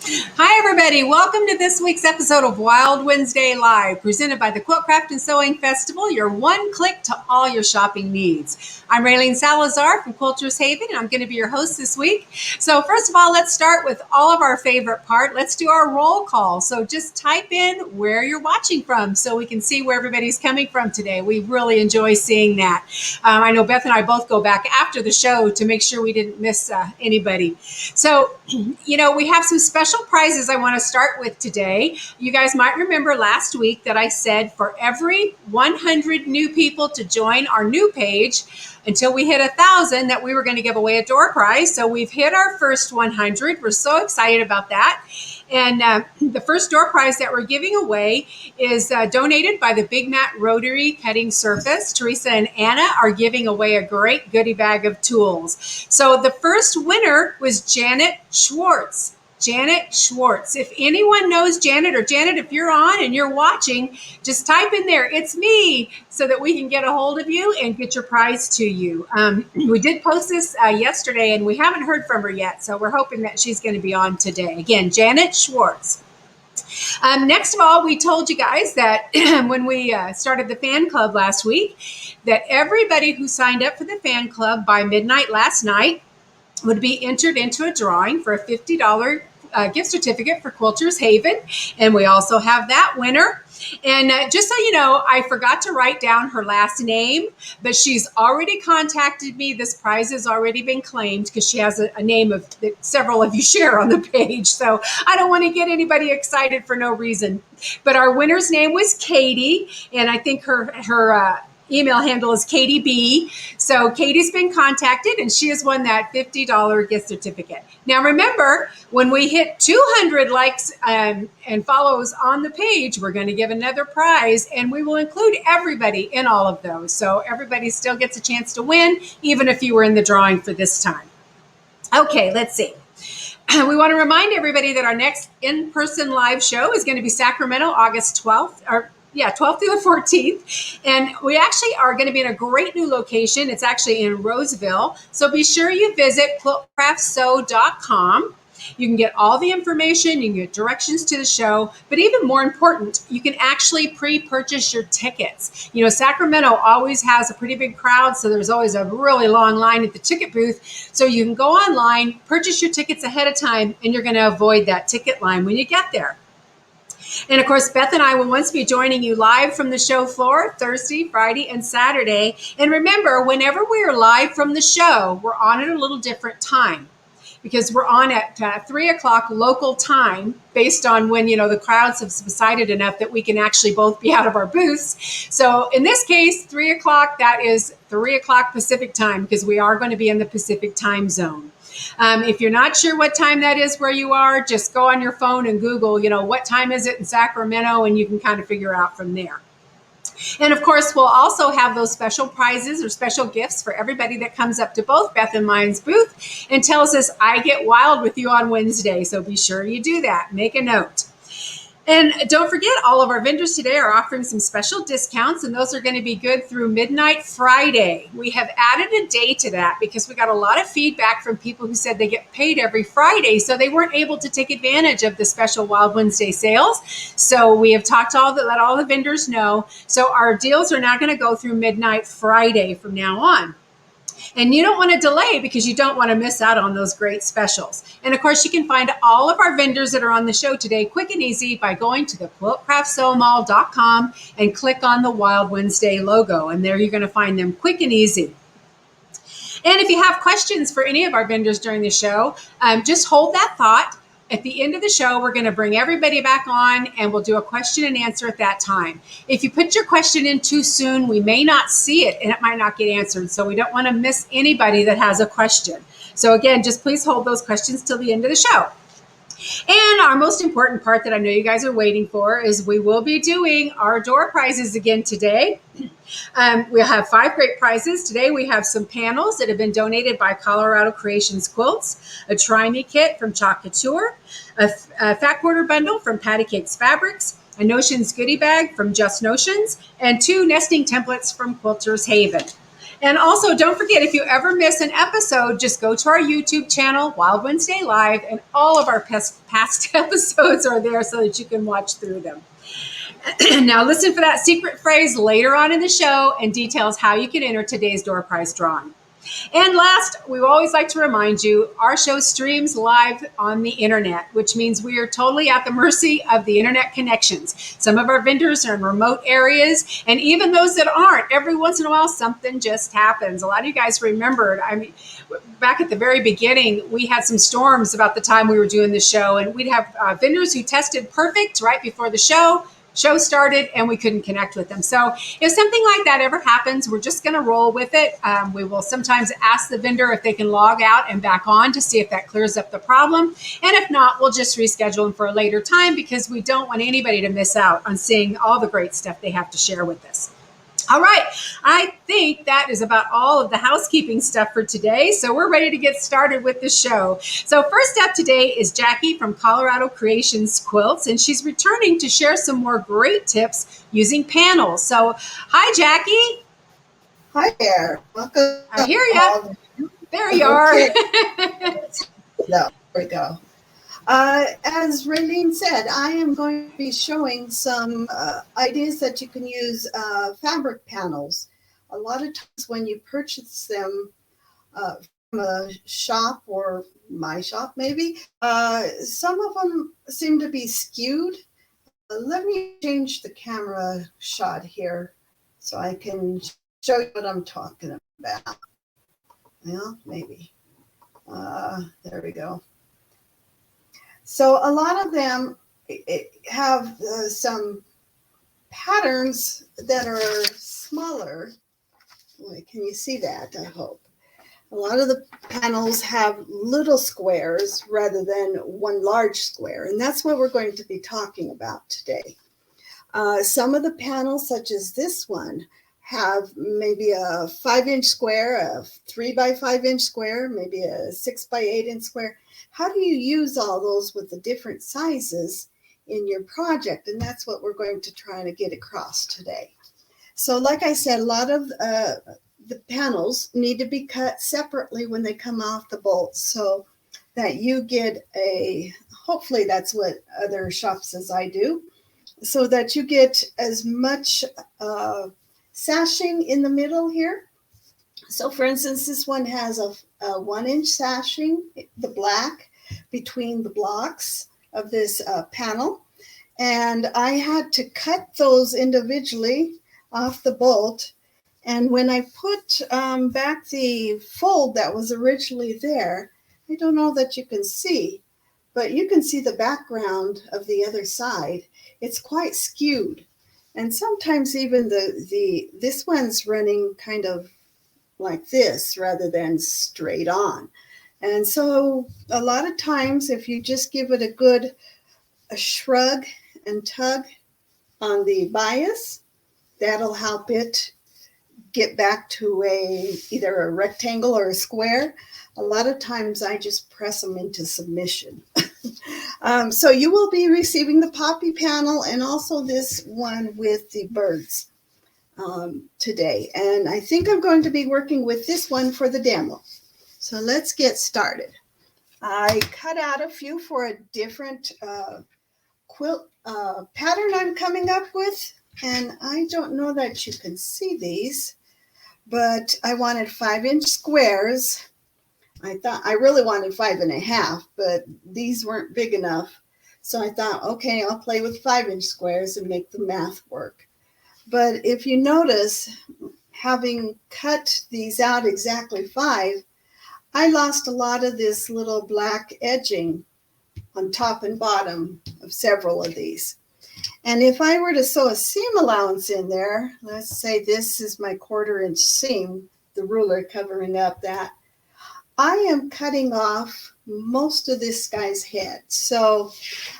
Hi, everybody. Welcome to this week's episode of Wild Wednesday Live, presented by the Quilt Craft and Sewing Festival, your one click to all your shopping needs. I'm Raylene Salazar from Quilter's Haven, and I'm going to be your host this week. So first of all, let's start with all of our favorite part. Let's do our roll call. So just type in where you're watching from so we can see where everybody's coming from today. We really enjoy seeing that. I know Beth and I both go back after the show to make sure we didn't miss anybody. So, we have some special prizes I want to start with today. You guys might remember last week that I said for every 100 new people to join our new page until we hit 1,000 that we were going to give away a door prize. So we've hit our first 100. We're so excited about that. And the first door prize that we're giving away is donated by the Big Mat Rotary Cutting Surface. Teresa and Anna are giving away a great goodie bag of tools. So the first winner was Janet Schwartz. Janet Schwartz. If anyone knows Janet, or Janet, if you're on and you're watching, just type in there, "It's me," so that we can get a hold of you and get your prize to you. We did post this yesterday and we haven't heard from her yet. So we're hoping that she's going to be on today. Again, Janet Schwartz. Next of all, we told you guys that when we started the fan club last week, that everybody who signed up for the fan club by midnight last night would be entered into a drawing for a $50 gift certificate for Quilter's Haven. And we also have that winner. And just so you know, I forgot to write down her last name, but she's already contacted me. This prize has already been claimed because she has a name of that several of you share on the page. So I don't want to get anybody excited for no reason. But our winner's name was Katie, and I think her email handle is Katie B. So Katie's been contacted and she has won that $50 gift certificate. Now remember, when we hit 200 likes and follows on the page, we're going to give another prize, and we will include everybody in all of those. So everybody still gets a chance to win, even if you were in the drawing for this time. Okay, let's see. We want to remind everybody that our next in-person live show is going to be Sacramento, August 12th, 12th through the 14th. And we actually are going to be in a great new location. It's actually in Roseville. So be sure you visit quiltcraftsew.com. You can get all the information, you can get directions to the show, but even more important, you can actually pre-purchase your tickets. Sacramento always has a pretty big crowd, so there's always a really long line at the ticket booth. So you can go online, purchase your tickets ahead of time, and you're going to avoid that ticket line when you get there. And of course, Beth and I will once be joining you live from the show floor Thursday, Friday, and Saturday. And remember, whenever we are live from the show, we're on at a little different time, because we're on at 3 o'clock local time based on when, the crowds have subsided enough that we can actually both be out of our booths. So in this case, 3 o'clock, that is 3 o'clock Pacific time, because we are going to be in the Pacific time zone. If you're not sure what time that is where you are, just go on your phone and Google, what time is it in Sacramento, and you can kind of figure out from there. And of course, we'll also have those special prizes or special gifts for everybody that comes up to both Beth and mine's booth and tells us, "I get wild with you on Wednesday." So be sure you do that. Make a note. And don't forget, all of our vendors today are offering some special discounts, and those are going to be good through midnight Friday. We have added a day to that because we got a lot of feedback from people who said they get paid every Friday, so they weren't able to take advantage of the special Wild Wednesday sales. So we have talked to let all the vendors know. So our deals are now going to go through midnight Friday from now on. And you don't want to delay because you don't want to miss out on those great specials. And of course, you can find all of our vendors that are on the show today quick and easy by going to the quiltcraftsewmall.com and click on the Wild Wednesday logo. And there you're going to find them quick and easy. And if you have questions for any of our vendors during the show, just hold that thought. At the end of the show, we're going to bring everybody back on and we'll do a question and answer at that time. If you put your question in too soon, we may not see it and it might not get answered. So we don't want to miss anybody that has a question. So again, just please hold those questions till the end of the show. And our most important part that I know you guys are waiting for is we will be doing our door prizes again today. We'll have 5 great prizes. Today we have some panels that have been donated by Colorado Creations Quilts, a Try-Me kit from Couture, a fat quarter bundle from Patti Fabrics, a Notions goodie bag from Just Notions, and 2 nesting templates from Quilter's Haven. And also, don't forget, if you ever miss an episode, just go to our YouTube channel, Wild Wednesday Live, and all of our past episodes are there so that you can watch through them. Now, listen for that secret phrase later on in the show and details how you can enter today's door prize drawing. And last, we always like to remind you, our show streams live on the internet, which means we are totally at the mercy of the internet connections. Some of our vendors are in remote areas, and even those that aren't, every once in a while, something just happens. A lot of you guys remembered, back at the very beginning, we had some storms about the time we were doing the show, and we'd have vendors who tested perfect right before the show started, and we couldn't connect with them. So if something like that ever happens, we're just going to roll with it. We will sometimes ask the vendor if they can log out and back on to see if that clears up the problem. And if not, we'll just reschedule them for a later time because we don't want anybody to miss out on seeing all the great stuff they have to share with us. All right, I think that is about all of the housekeeping stuff for today. So we're ready to get started with the show. So first up today is Jackie from Colorado Creations Quilts, and she's returning to share some more great tips using panels. So hi, Jackie. Hi there. Welcome. I hear you. There you are. There we go. As Raylene said, I am going to be showing some ideas that you can use fabric panels. A lot of times when you purchase them from a shop or my shop maybe, some of them seem to be skewed. Let me change the camera shot here so I can show you what I'm talking about. Well, maybe. There we go. So a lot of them have some patterns that are smaller. Can you see that? I hope. A lot of the panels have little squares rather than one large square, and that's what we're going to be talking about today. Some of the panels, such as this one, have maybe a 5-inch square, a 3 by 5 inch square, maybe a 6 by 8 inch square. How do you use all those with the different sizes in your project? And that's what we're going to try to get across today. So like I said, a lot of the panels need to be cut separately when they come off the bolts so that you get hopefully that's what other shops as I do, so that you get as much sashing in the middle here. So for instance, this one has a 1-inch sashing, the black, between the blocks of this panel. And I had to cut those individually off the bolt. And when I put back the fold that was originally there, I don't know that you can see, but you can see the background of the other side. It's quite skewed. And sometimes even this one's running kind of like this rather than straight on. And so a lot of times if you just give it a shrug and tug on the bias, that'll help it get back to either a rectangle or a square. A lot of times I just press them into submission. So you will be receiving the poppy panel and also this one with the birds today. And I think I'm going to be working with this one for the demo. So let's get started. I cut out a few for a different quilt pattern I'm coming up with. And I don't know that you can see these, but I wanted 5-inch squares. I thought I really wanted 5.5, but these weren't big enough. So I thought, okay, I'll play with 5-inch squares and make the math work. But if you notice, having cut these out exactly 5, I lost a lot of this little black edging on top and bottom of several of these. And if I were to sew a seam allowance in there, let's say this is my 1/4-inch seam, the ruler covering up that, I am cutting off most of this guy's head. So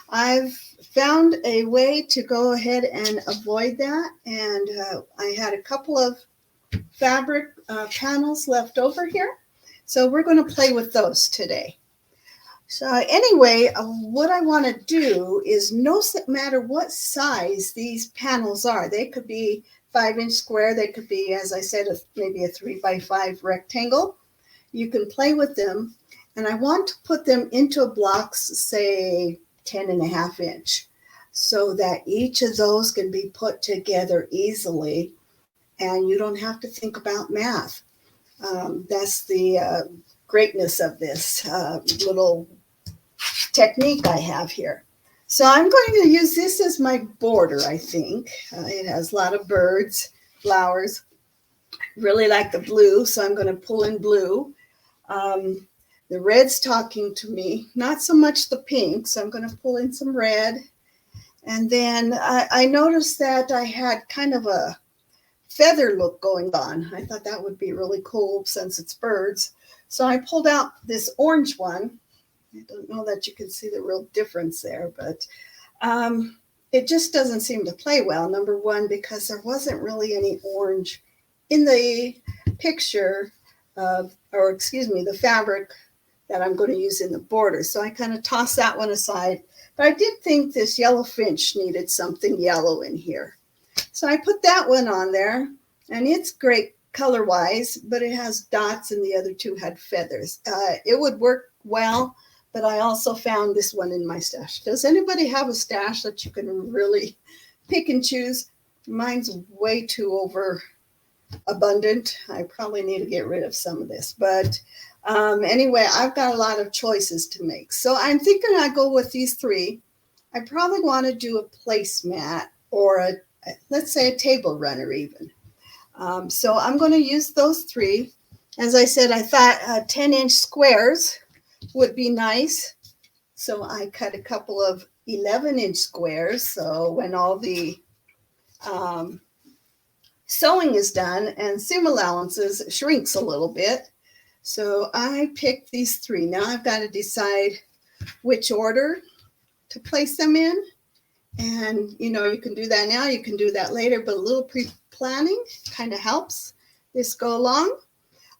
I've found a way to go ahead and avoid that. And I had a couple of fabric panels left over here. So we're going to play with those today. So anyway, what I want to do is no matter what size these panels are, they could be 5-inch square. They could be, as I said, maybe a 3x5 rectangle. You can play with them. And I want to put them into blocks, say 10.5 inch, so that each of those can be put together easily and you don't have to think about math. That's the greatness of this little technique I have here. So I'm going to use this as my border, I think. It has a lot of birds, flowers. Really like the blue, so I'm going to pull in blue. The red's talking to me, not so much the pink, so I'm going to pull in some red. And then I noticed that I had kind of a feather look going on. I thought that would be really cool since it's birds. So I pulled out this orange one. I don't know that you can see the real difference there, but it just doesn't seem to play well. Number one, because there wasn't really any orange in the picture the fabric that I'm going to use in the border. So I kind of tossed that one aside. But I did think this yellow finch needed something yellow in here. So I put that one on there, and it's great color-wise, but it has dots and the other two had feathers. It would work well, but I also found this one in my stash. Does anybody have a stash that you can really pick and choose? Mine's way too over abundant. I probably need to get rid of some of this, but anyway, I've got a lot of choices to make. So I'm thinking I go with these three. I probably want to do a placemat or let's say a table runner even. So I'm going to use those three. As I said, I thought 10-inch squares would be nice. So I cut a couple of 11-inch squares. So when all the sewing is done and seam allowances shrinks a little bit. So I picked these three. Now I've got to decide which order to place them in. And, you can do that now. You can do that later, but a little pre-planning kind of helps this go along.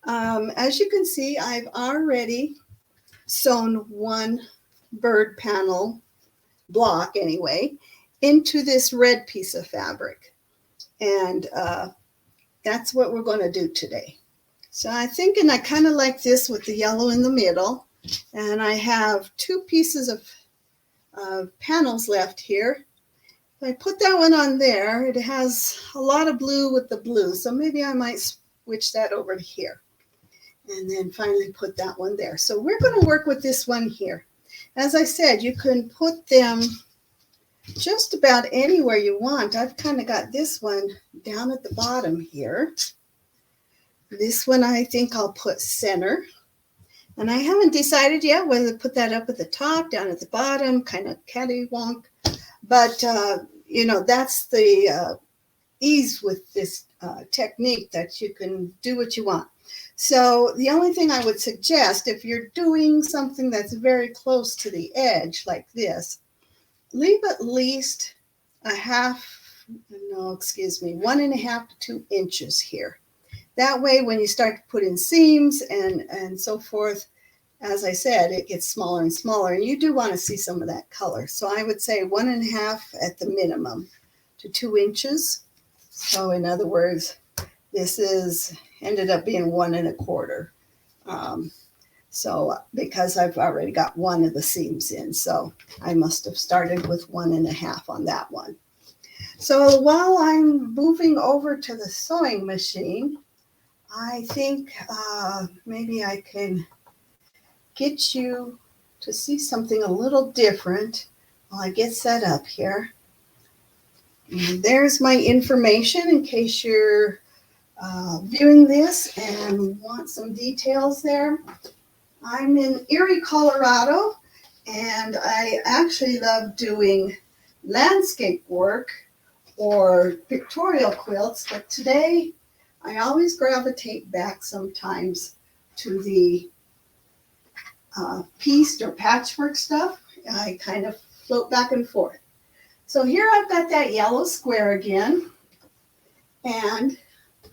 As you can see, I've already sewn one bird panel block anyway into this red piece of fabric. And that's what we're going to do today. So I'm thinking I kind of like this with the yellow in the middle. And I have two pieces of panels left here. I put that one on there. It has a lot of blue with the blue. So maybe I might switch that over to here. And then finally put that one there. So we're going to work with this one here. As I said, you can put them just about anywhere you want. I've kind of got this one down at the bottom here. This one I think I'll put center. And I haven't decided yet whether to put that up at the top, down at the bottom, kind of cattywonk. But, that's the ease with this technique that you can do what you want. So the only thing I would suggest, if you're doing something that's very close to the edge like this, leave at least 1.5 to 2 inches here. That way, when you start to put in seams and so forth, as I said, it gets smaller and smaller, and you do want to see some of that color. So I would say 1.5 at the minimum to 2 inches. So in other words, this ended up being 1.25. So because I've already got one of the seams in, so I must have started with 1.5 on that one. So while I'm moving over to the sewing machine, I think maybe I can get you to see something a little different while I get set up here. And there's my information in case you're viewing this and want some details there. I'm in Erie, Colorado, and I actually love doing landscape work or pictorial quilts, but today I always gravitate back sometimes to the pieced or patchwork stuff. I kind of float back and forth. So here I've got that yellow square again, and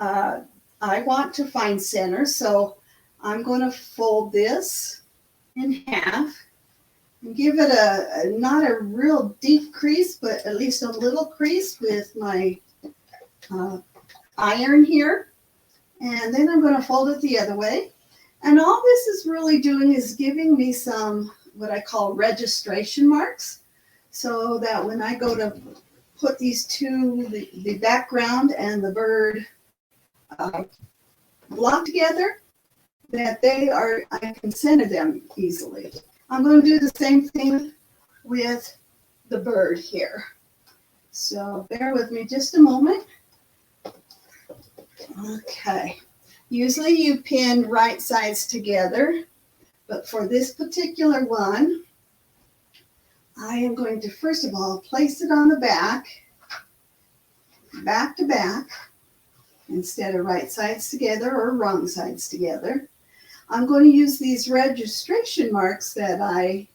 I want to find center, so I'm going to fold this in half and give it not a real deep crease, but at least a little crease with my iron here, and then I'm going to fold it the other way. And all this is really doing is giving me some what I call registration marks, so that when I go to put these two, the background and the bird uh, block together, that I can center them easily. I'm going to do the same thing with the bird here. So bear with me just a moment. Okay. Usually you pin right sides together, but for this particular one, I am going to first of all place it on the back to back, instead of right sides together or wrong sides together. I'm going to use these registration marks that I'm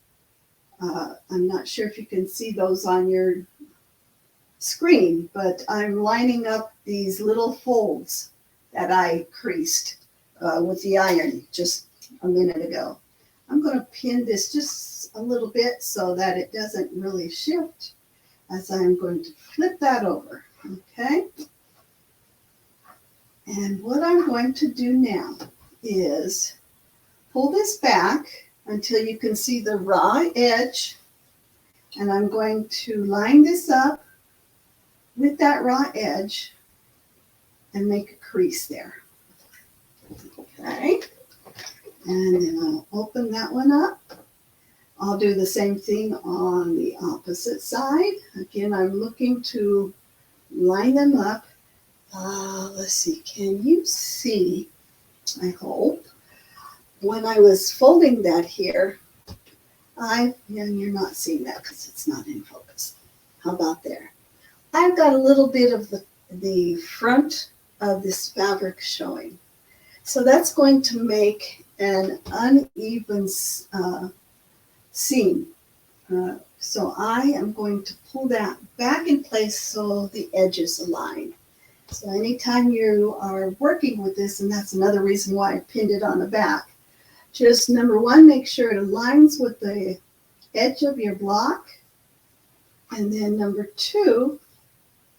not sure if you can see those on your screen, but I'm lining up these little folds that I creased with the iron just a minute ago. I'm going to pin this just a little bit so that it doesn't really shift as I'm going to flip that over, okay? And what I'm going to do now is pull this back until you can see the raw edge, and I'm going to line this up with that raw edge and make a crease there. Okay, and then I'll open that one up. I'll do the same thing on the opposite side. Again, I'm looking to line them up. Let's see, can you see, I hope, when I was folding that here, and you're not seeing that because it's not in focus. How about there? I've got a little bit of the front of this fabric showing. So that's going to make an uneven seam. So I am going to pull that back in place so the edges align. So anytime you are working with this, and that's another reason why I pinned it on the back, just number one, make sure it aligns with the edge of your block. And then number two,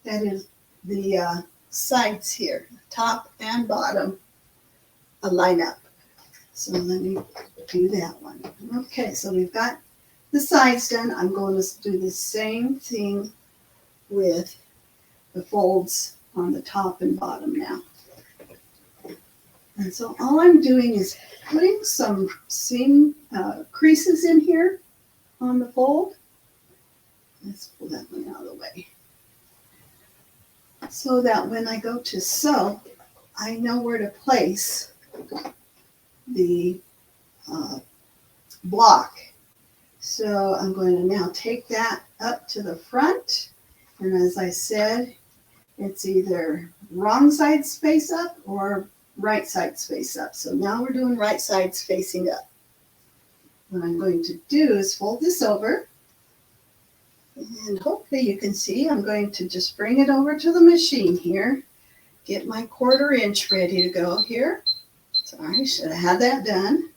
that is the sides here, top and bottom, line up. So let me do that one. Okay, so we've got the sides done. I'm going to do the same thing with the folds on the top and bottom now. And so all I'm doing is putting some seam creases in here on the fold. Let's pull that one out of the way. So that when I go to sew, I know where to place the block. So I'm going to now take that up to the front. And as I said, it's either wrong sides face up or right sides face up. So now we're doing right sides facing up. What I'm going to do is fold this over. And hopefully you can see, I'm going to just bring it over to the machine here. Get my 1/4 inch ready to go here. Sorry, should have had that done.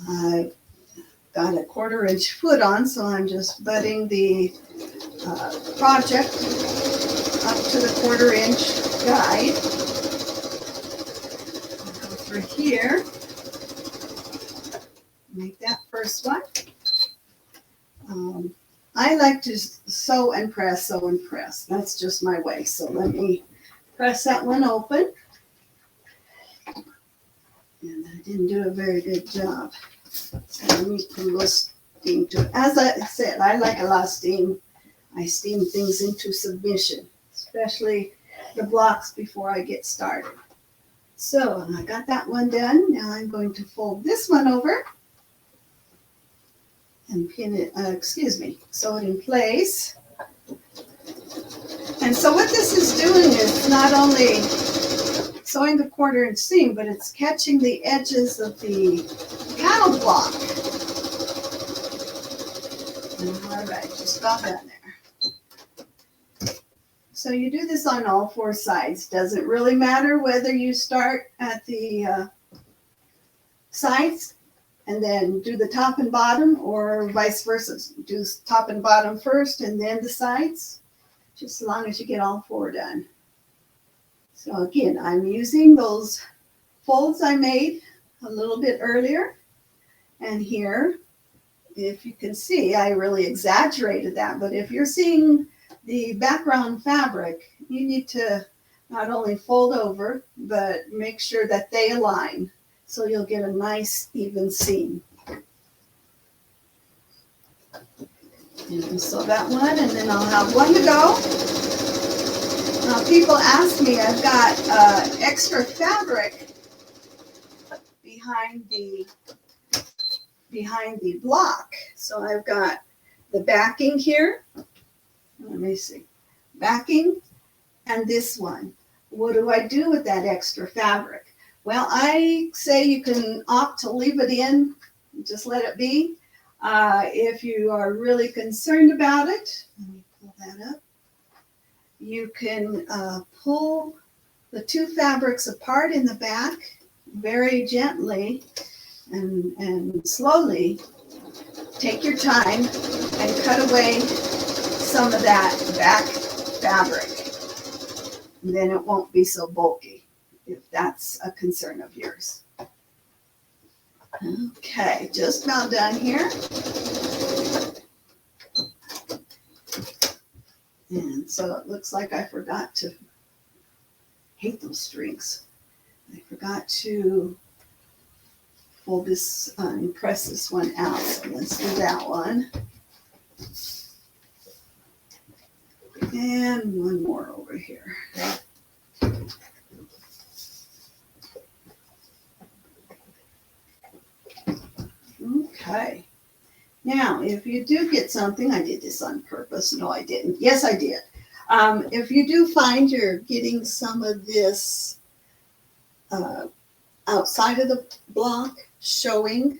I've got a 1/4 inch foot on, so I'm just butting the project up to the 1/4 inch guide. I'll go through here. Make that first one. I like to sew and press, sew and press. That's just my way. So let me press that one open. And I didn't do a very good job. So let me put a little steam to it. As I said, I like a lot of steam. I steam things into submission, especially the blocks before I get started. So I got that one done. Now I'm going to fold this one over and pin it, sew it in place. And so what this is doing is not only sewing the 1/4 inch seam, but it's catching the edges of the panel block. All right, just about done there. So you do this on all 4 sides. Doesn't really matter whether you start at the sides and then do the top and bottom, or vice versa. Do top and bottom first and then the sides, just as long as you get all 4 done. So again, I'm using those folds I made a little bit earlier. And here, if you can see, I really exaggerated that. But if you're seeing the background fabric, you need to not only fold over, but make sure that they align. So you'll get a nice even seam. And so that one, and then I'll have one to go. Now people ask me, I've got extra fabric behind the block. So I've got the backing here. Let me see. Backing and this one. What do I do with that extra fabric? Well, I say you can opt to leave it in, just let it be. If you are really concerned about it, let me pull that up. You can pull the two fabrics apart in the back very gently and slowly. Take your time and cut away some of that back fabric. And then it won't be so bulky if that's a concern of yours. Okay, just about done here. And so it looks like I forgot to, hate those strings. I forgot to fold this and press this one out. So let's do that one. And one more over here. Okay. Now, if you do get something, I did this on purpose. No, I didn't. Yes, I did. If you do find you're getting some of this outside of the block showing,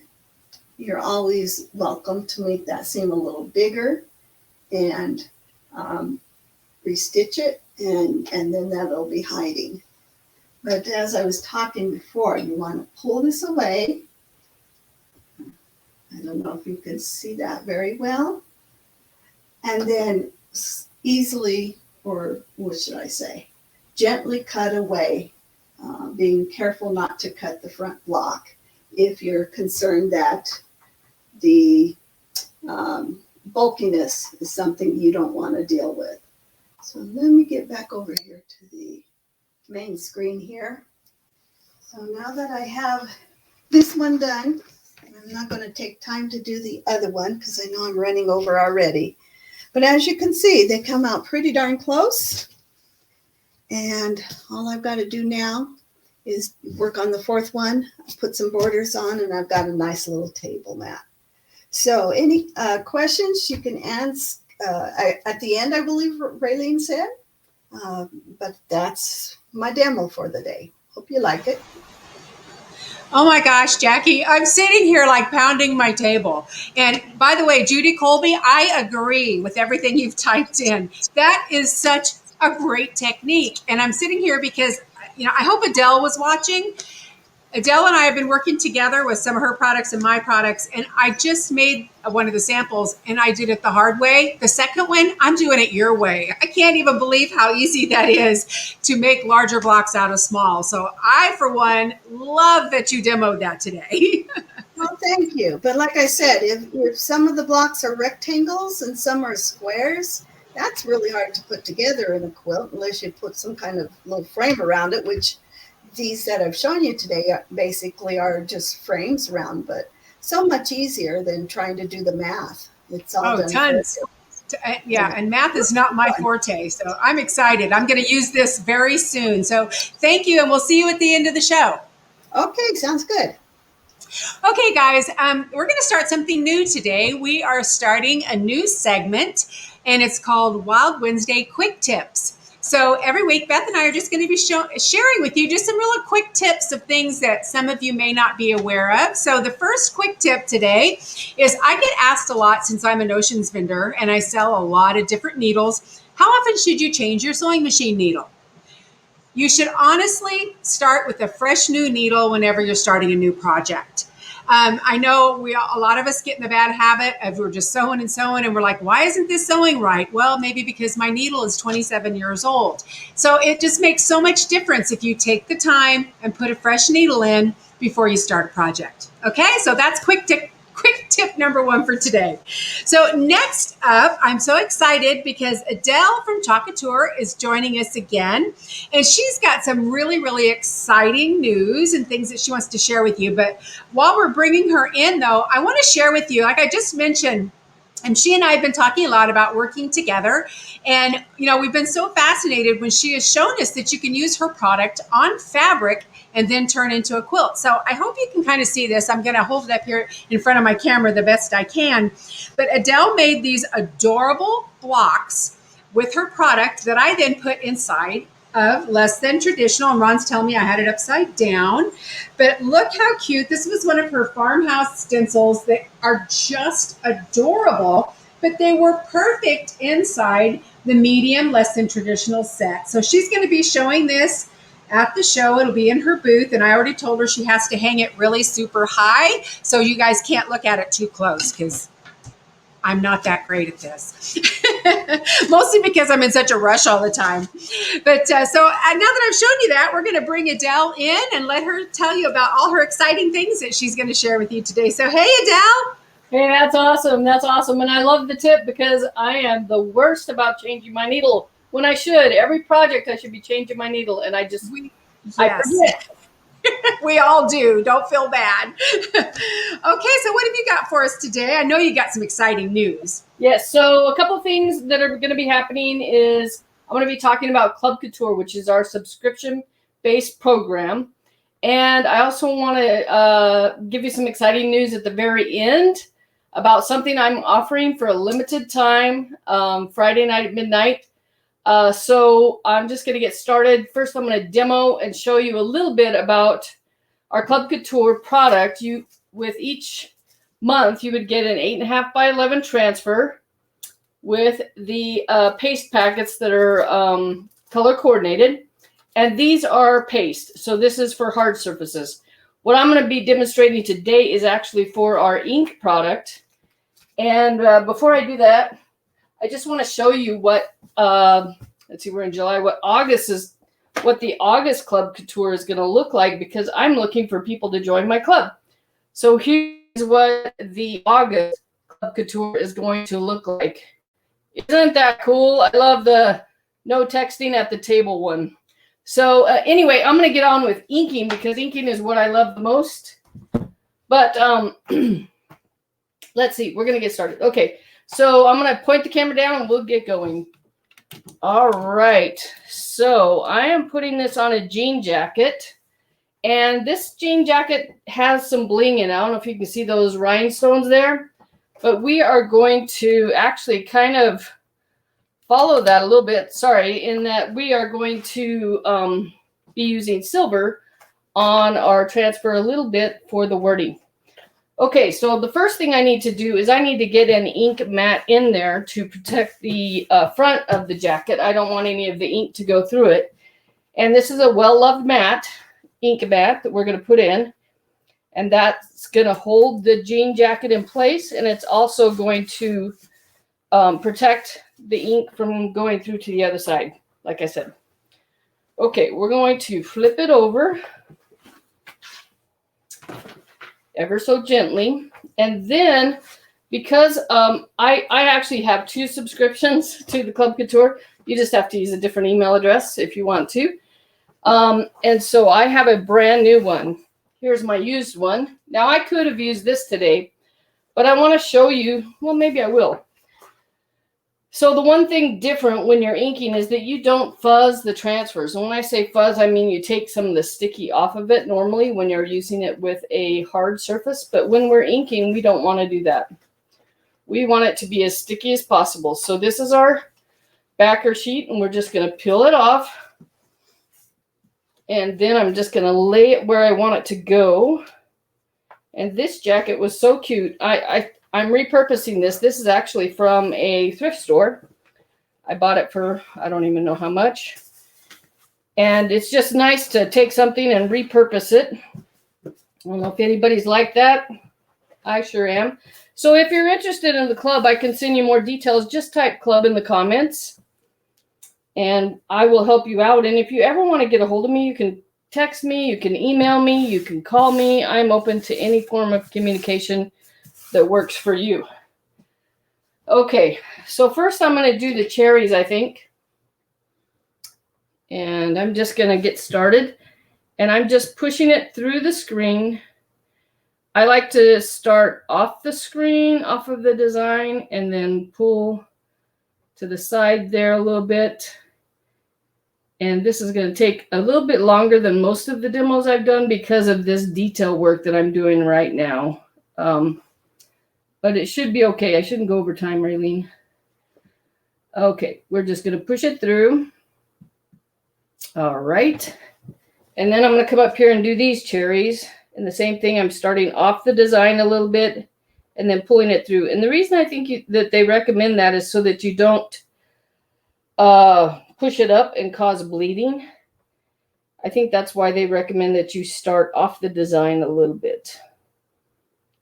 you're always welcome to make that seam a little bigger and restitch it, and then that'll be hiding. But as I was talking before, you want to pull this away. I don't know if you can see that very well. And then easily, or what should I say, gently cut away, being careful not to cut the front block if you're concerned that the bulkiness is something you don't want to deal with. So let me get back over here to the main screen here. So now that I have this one done, I'm not going to take time to do the other one because I know I'm running over already. But as you can see, they come out pretty darn close. And all I've got to do now is work on the fourth one, put some borders on, and I've got a nice little table mat. So any questions you can ask at the end, I believe Raylene said. But that's my demo for the day. Hope you like it. Oh my gosh, Jackie, I'm sitting here like pounding my table. And by the way, Judy Colby, I agree with everything you've typed in. That is such a great technique. And I'm sitting here because, I hope Adele was watching. Adele and I have been working together with some of her products and my products, and I just made one of the samples, and I did it the hard way. The second one, I'm doing it your way. I can't even believe how easy that is to make larger blocks out of small. So I, for one, love that you demoed that today. Well, thank you. But like I said, if some of the blocks are rectangles and some are squares, that's really hard to put together in a quilt unless you put some kind of little frame around it, which these that I've shown you today basically are just frames around, but so much easier than trying to do the math. It's all done. Tons. Yeah, and math is not my forte, so I'm excited. I'm going to use this very soon. So thank you, and we'll see you at the end of the show. Okay, sounds good. Okay, guys, we're going to start something new today. We are starting a new segment, and it's called Wild Wednesday Quick Tips. So every week, Beth and I are just going to be sharing with you just some really quick tips of things that some of you may not be aware of. So the first quick tip today is I get asked a lot since I'm a notions vendor and I sell a lot of different needles. How often should you change your sewing machine needle? You should honestly start with a fresh new needle whenever you're starting a new project. I know a lot of us get in the bad habit of we're just sewing and sewing, and we're like, why isn't this sewing right? Well, maybe because my needle is 27 years old. So it just makes so much difference if you take the time and put a fresh needle in before you start a project. Okay, so that's quick tip number 1 for today. So next up, I'm so excited because Adele from Couture is joining us again, and she's got some really, really exciting news and things that she wants to share with you. But while we're bringing her in, though, I want to share with you, like I just mentioned, and she and I have been talking a lot about working together. And, we've been so fascinated when she has shown us that you can use her product on fabric and then turn into a quilt. So I hope you can kind of see this. I'm going to hold it up here in front of my camera the best I can. But Adele made these adorable blocks with her product that I then put inside of Less Than Traditional. And Ron's telling me I had it upside down. But look how cute. This was one of her farmhouse stencils that are just adorable, but they were perfect inside the medium Less Than Traditional set. So she's going to be showing this at the show. It'll be in her booth, and I already told her she has to hang it really super high so you guys can't look at it too close, because I'm not that great at this. Mostly because I'm in such a rush all the time. But so now that I've shown you that, we're going to bring Adele in and let her tell you about all her exciting things that she's going to share with you today. So, hey, Adele. Hey, that's awesome. That's awesome. And I love the tip because I am the worst about changing my needle when I should. Every project I should be changing my needle, and I forget. We all do. Don't feel bad. Okay, so what have you got for us today? I know you got some exciting news. Yes, so a couple things that are going to be happening is I'm going to be talking about Club Couture, which is our subscription-based program. And I also want to give you some exciting news at the very end about something I'm offering for a limited time, Friday night at midnight. So I'm just going to get started. First, I'm going to demo and show you a little bit about our Club Couture product. With each month, you would get an 8.5 by 11 transfer with the paste packets that are color coordinated. And these are paste. So this is for hard surfaces. What I'm going to be demonstrating today is actually for our ink product. And before I do that, I just want to show you what, let's see, we're in July, what the August Club Couture is going to look like, because I'm looking for people to join my club. So here's what the August Club Couture is going to look like. Isn't that cool? I love the no texting at the table one. So anyway, I'm going to get on with inking because inking is what I love the most. But let's see, we're going to get started. Okay, so I'm going to point the camera down and we'll get going. All right, so I am putting this on a jean jacket. And this jean jacket has some bling in it. I don't know if you can see those rhinestones there. But we are going to actually kind of follow that a little bit. Sorry, in that we are going to be using silver on our transfer a little bit for the wording. Okay, so the first thing I need to do is I need to get an ink mat in there to protect the front of the jacket. I don't want any of the ink to go through it. And this is a well-loved mat, ink mat, that we're going to put in. And that's going to hold the jean jacket in place. And it's also going to protect the ink from going through to the other side, like I said. Okay, we're going to flip it over ever so gently. And then, because I actually have 2 subscriptions to the Club Couture, you just have to use a different email address if you want to. And so I have a brand new one. Here's my used one. Now, I could have used this today, but I want to show you, well, maybe I will. So the one thing different when you're inking is that you don't fuzz the transfers. And when I say fuzz, I mean you take some of the sticky off of it normally when you're using it with a hard surface. But when we're inking, we don't want to do that. We want it to be as sticky as possible. So this is our backer sheet, and we're just going to peel it off. And then I'm just going to lay it where I want it to go. And this jacket was so cute. I'm repurposing this. This is actually from a thrift store. I bought it for, I don't even know how much. And it's just nice to take something and repurpose it. I don't know if anybody's like that. I sure am. So if you're interested in the club, I can send you more details. Just type club in the comments and I will help you out. And if you ever want to get a hold of me, you can text me, you can email me, you can call me. I'm open to any form of communication that works for you. Okay, so first I'm going to do the cherries, I think. And I'm just going to get started. And I'm just pushing it through the screen. I like to start off the screen, off of the design, and then pull to the side there a little bit. And this is going to take a little bit longer than most of the demos I've done because of this detail work that I'm doing right now. But it should be okay. I shouldn't go over time, Raylene. Okay, we're just going to push it through. All right. And then I'm going to come up here and do these cherries. And the same thing, I'm starting off the design a little bit and then pulling it through. And the reason I think that they recommend that is so that you don't push it up and cause bleeding. I think that's why they recommend that you start off the design a little bit.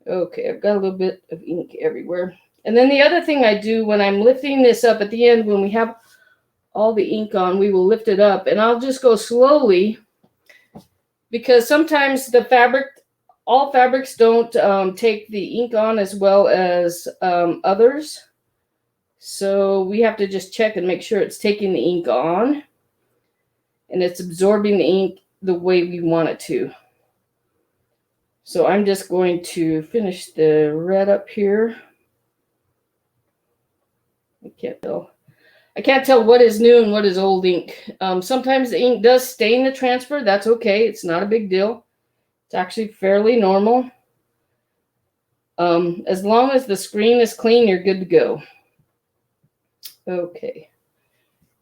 Okay, I've got a little bit of ink everywhere. And then the other thing I do when I'm lifting this up at the end, when we have all the ink on, we will lift it up. And I'll just go slowly because sometimes the fabric, all fabrics don't take the ink on as well as others. So we have to just check and make sure it's taking the ink on and it's absorbing the ink the way we want it to. So I'm just going to finish the red up here. I can't tell what is new and what is old ink. Sometimes the ink does stain the transfer. That's okay. It's not a big deal. It's actually fairly normal. As long as the screen is clean, you're good to go. Okay.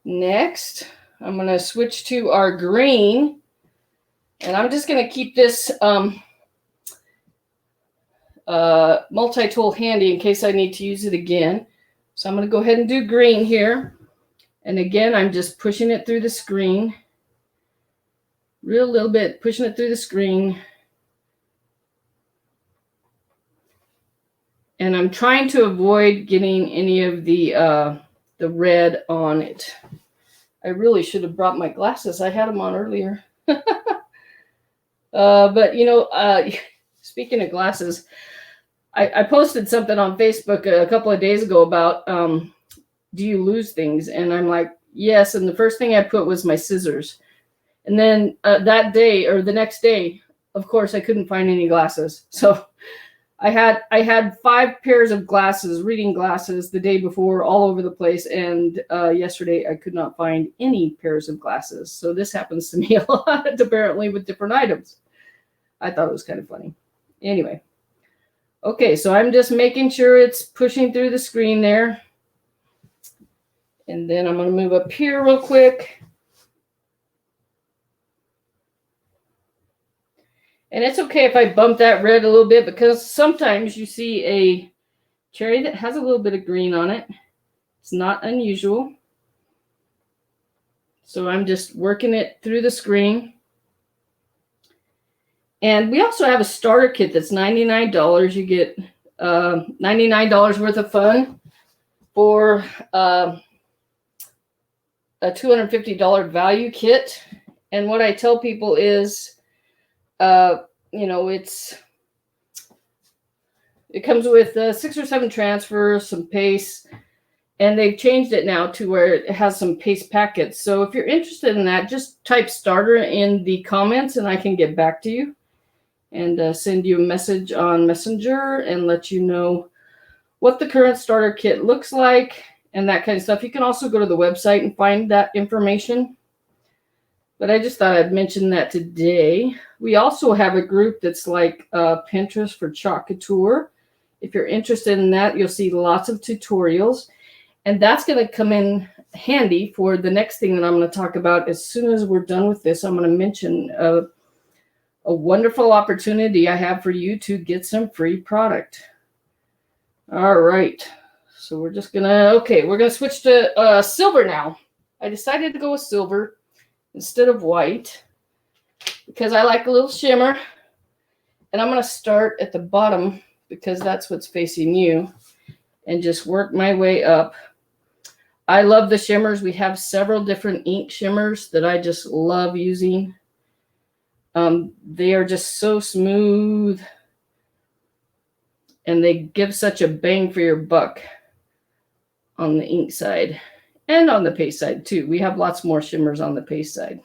Next, I'm going to switch to our green. And I'm just going to keep this multi-tool handy in case I need to use it again. So I'm going to go ahead and do green here. And again, I'm just pushing it through the screen. Real little bit, pushing it through the screen. And I'm trying to avoid getting any of the red on it. I really should have brought my glasses. I had them on earlier. But, you know, speaking of glasses, I posted something on Facebook a couple of days ago about do you lose things? And I'm like, yes. And the first thing I put was my scissors. And then that day or the next day, of course, I couldn't find any glasses. So I had 5 pairs of glasses, reading glasses, the day before, all over the place. And yesterday I could not find any pairs of glasses. So this happens to me a lot, apparently, with different items. I thought it was kind of funny. Anyway. Okay, so I'm just making sure it's pushing through the screen there. And then I'm going to move up here real quick. And it's okay if I bump that red a little bit because sometimes you see a cherry that has a little bit of green on it. It's not unusual. So I'm just working it through the screen. And we also have a starter kit that's $99. You get $99 worth of fun for a $250 value kit. And what I tell people is, you know, it comes with 6 or 7 transfers, some paste, and they've changed it now to where it has some paste packets. So if you're interested in that, just type starter in the comments and I can get back to you and send you a message on Messenger and let you know what the current starter kit looks like and that kind of stuff. You can also go to the website and find that information. But I just thought I'd mention that today. We also have a group that's like Pinterest for Couture. If you're interested in that, you'll see lots of tutorials. And that's going to come in handy for the next thing that I'm going to talk about. As soon as we're done with this, I'm going to mention a wonderful opportunity I have for you to get some free product. All right. So we're just going to, okay, we're going to switch to silver now. I decided to go with silver instead of white because I like a little shimmer. And I'm going to start at the bottom because that's what's facing you and just work my way up. I love the shimmers. We have several different ink shimmers that I just love using. They are just so smooth and they give such a bang for your buck on the ink side and on the paste side too. We have lots more shimmers on the paste side.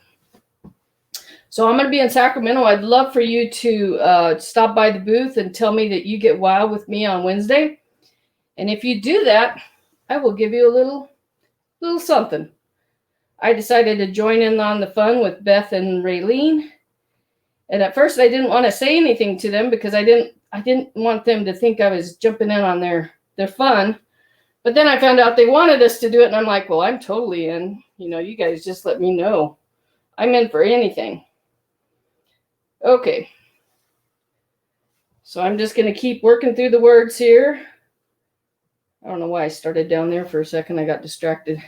So I'm going to be in Sacramento. I'd love for you to stop by the booth and tell me that you get wild with me on Wednesday. And if you do that, I will give you a little something. I decided to join in on the fun with Beth and Raylene. And at first I didn't want to say anything to them because I didn't want them to think I was jumping in on their fun. But then I found out they wanted us to do it, and I'm like, well, I'm totally in. You know, you guys just let me know. I'm in for anything. Okay. So I'm just going to keep working through the words here. I don't know why I started down there for a second. I got distracted.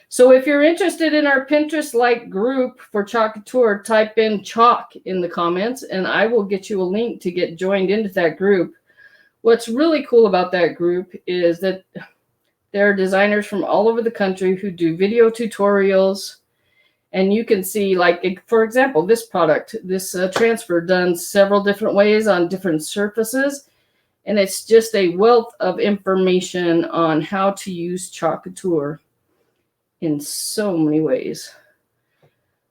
So if you're interested in our Pinterest-like group for Chalk Couture, type in chalk in the comments, and I will get you a link to get joined into that group. What's really cool about that group is that there are designers from all over the country who do video tutorials, and you can see, like, for example, this product, this transfer done several different ways on different surfaces, and it's just a wealth of information on how to use Chalk Couture in so many ways.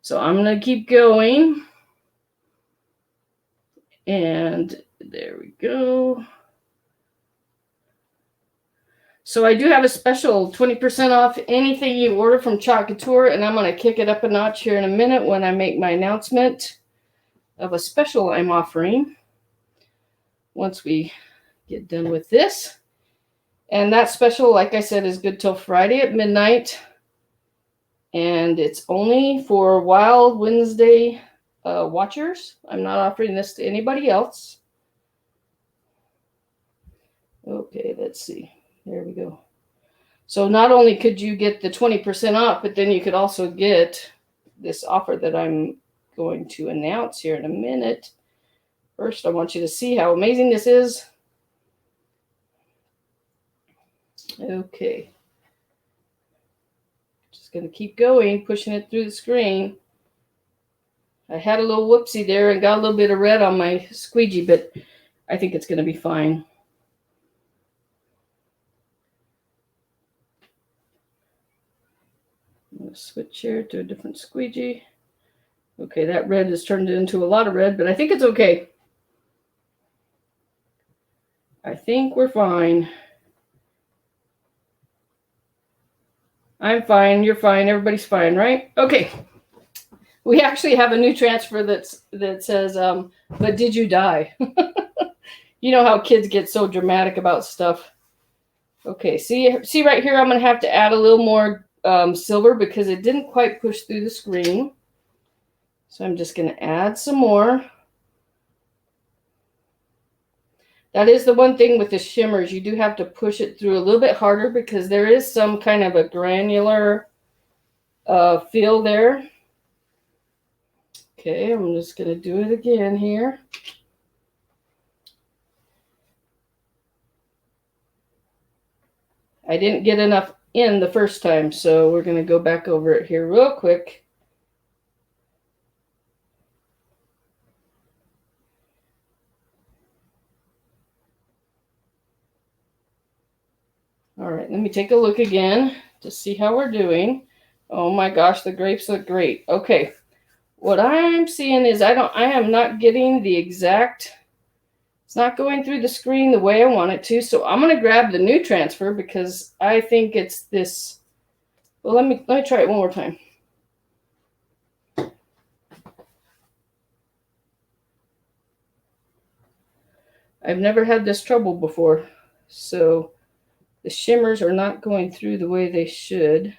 So I'm going to keep going. And there we go. So I do have a special 20% off anything you order from Chalk Couture, and I'm going to kick it up a notch here in a minute when I make my announcement of a special I'm offering once we get done with this. And that special, like I said, is good till Friday at midnight. And it's only for Wild Wednesday watchers. I'm not offering this to anybody else. Okay, let's see. There we go. So not only could you get the 20% off, but then you could also get this offer that I'm going to announce here in a minute. First, I want you to see how amazing this is. Okay. Going to keep going, pushing it through the screen. I had a little whoopsie there and got a little bit of red on my squeegee, but I think it's going to be fine. I'm going to switch here to a different squeegee. Okay, that red has turned into a lot of red, but I think it's okay. I think we're fine. I'm fine, you're fine, everybody's fine, right? Okay. We actually have a new transfer that says, but did you die? You know how kids get so dramatic about stuff. Okay, see right here, I'm going to have to add a little more silver because it didn't quite push through the screen. So I'm just going to add some more. That is the one thing with the shimmers. You do have to push it through a little bit harder because there is some kind of a granular feel there. Okay, I'm just going to do it again here. I didn't get enough in the first time, so we're going to go back over it here real quick. All right, let me take a look again to see how we're doing. Oh my gosh, the grapes look great. Okay, what I'm seeing is I am not getting the exact, it's not going through the screen the way I want it to. So I'm going to grab the new transfer because I think it's this. Well, let me try it one more time. I've never had this trouble before, so the shimmers are not going through the way they should.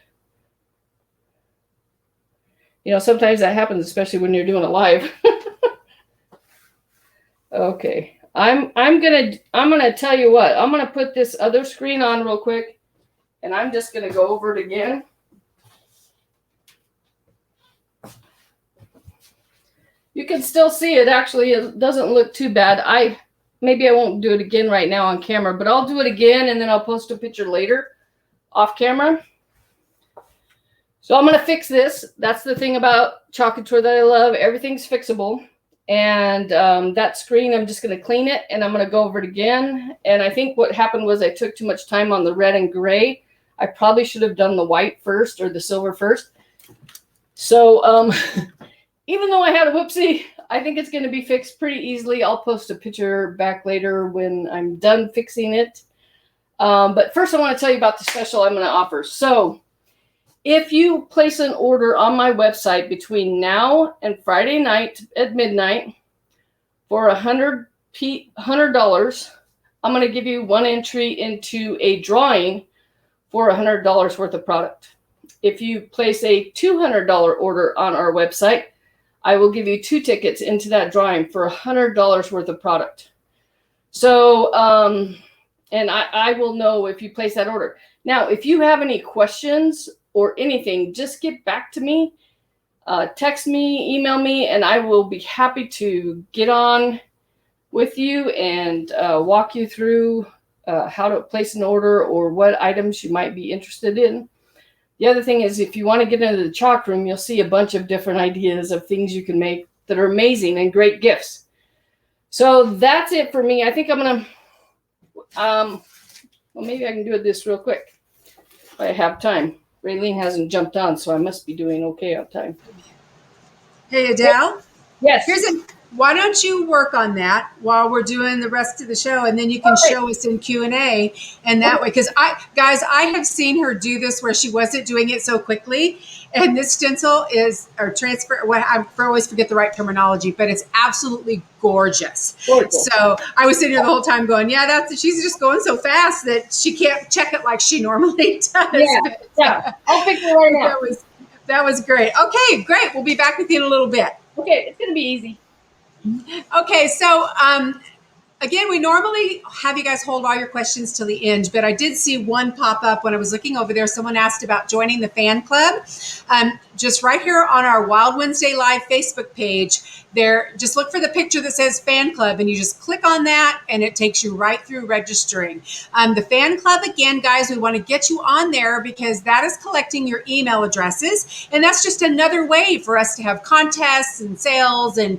You know, sometimes that happens, especially when you're doing it live. Okay, I'm gonna tell you what. I'm gonna put this other screen on real quick, and I'm just gonna go over it again. You can still see it. Actually, it doesn't look too bad. Maybe I won't do it again right now on camera, but I'll do it again and then I'll post a picture later off camera. So I'm going to fix this. That's the thing about Chalk Couture that I love. Everything's fixable. And that screen, I'm just going to clean it and I'm going to go over it again. And I think what happened was I took too much time on the red and gray. I probably should have done the white first or the silver first. So even though I had a whoopsie, I think it's going to be fixed pretty easily. I'll post a picture back later when I'm done fixing it. But first I want to tell you about the special I'm going to offer. So if you place an order on my website between now and Friday night at midnight for $100, I'm going to give you one entry into a drawing for $100 worth of product. If you place a $200 order on our website, I will give you 2 tickets into that drawing for $100 worth of product. So, and I will know if you place that order. Now, if you have any questions or anything, just get back to me, text me, email me, and I will be happy to get on with you and walk you through how to place an order or what items you might be interested in. The other thing is, if you want to get into the chalk room, you'll see a bunch of different ideas of things you can make that are amazing and great gifts. So that's it for me. I think I'm going to, well, maybe I can do this real quick if I have time. Raylene hasn't jumped on, so I must be doing okay on time. Hey, Adele. Yes. Why don't you work on that while we're doing the rest of the show, and then you can show us in Q&A, and that way, because I have seen her do this where she wasn't doing it so quickly, and this stencil is, or transfer, I always forget the right terminology, but it's absolutely gorgeous. So I was sitting here the whole time going, yeah, she's just going so fast that she can't check it like she normally does. Yeah. I'll fix it right now. That was great. Okay, great. We'll be back with you in a little bit. Okay, it's going to be easy. Okay, so again, we normally have you guys hold all your questions till the end, but I did see one pop up when I was looking over there. Someone asked about joining the fan club. Just right here on our Wild Wednesday Live Facebook page, there, just look for the picture that says fan club, and you just click on that, and it takes you right through registering. The fan club, again, guys, we want to get you on there because that is collecting your email addresses, and that's just another way for us to have contests and sales and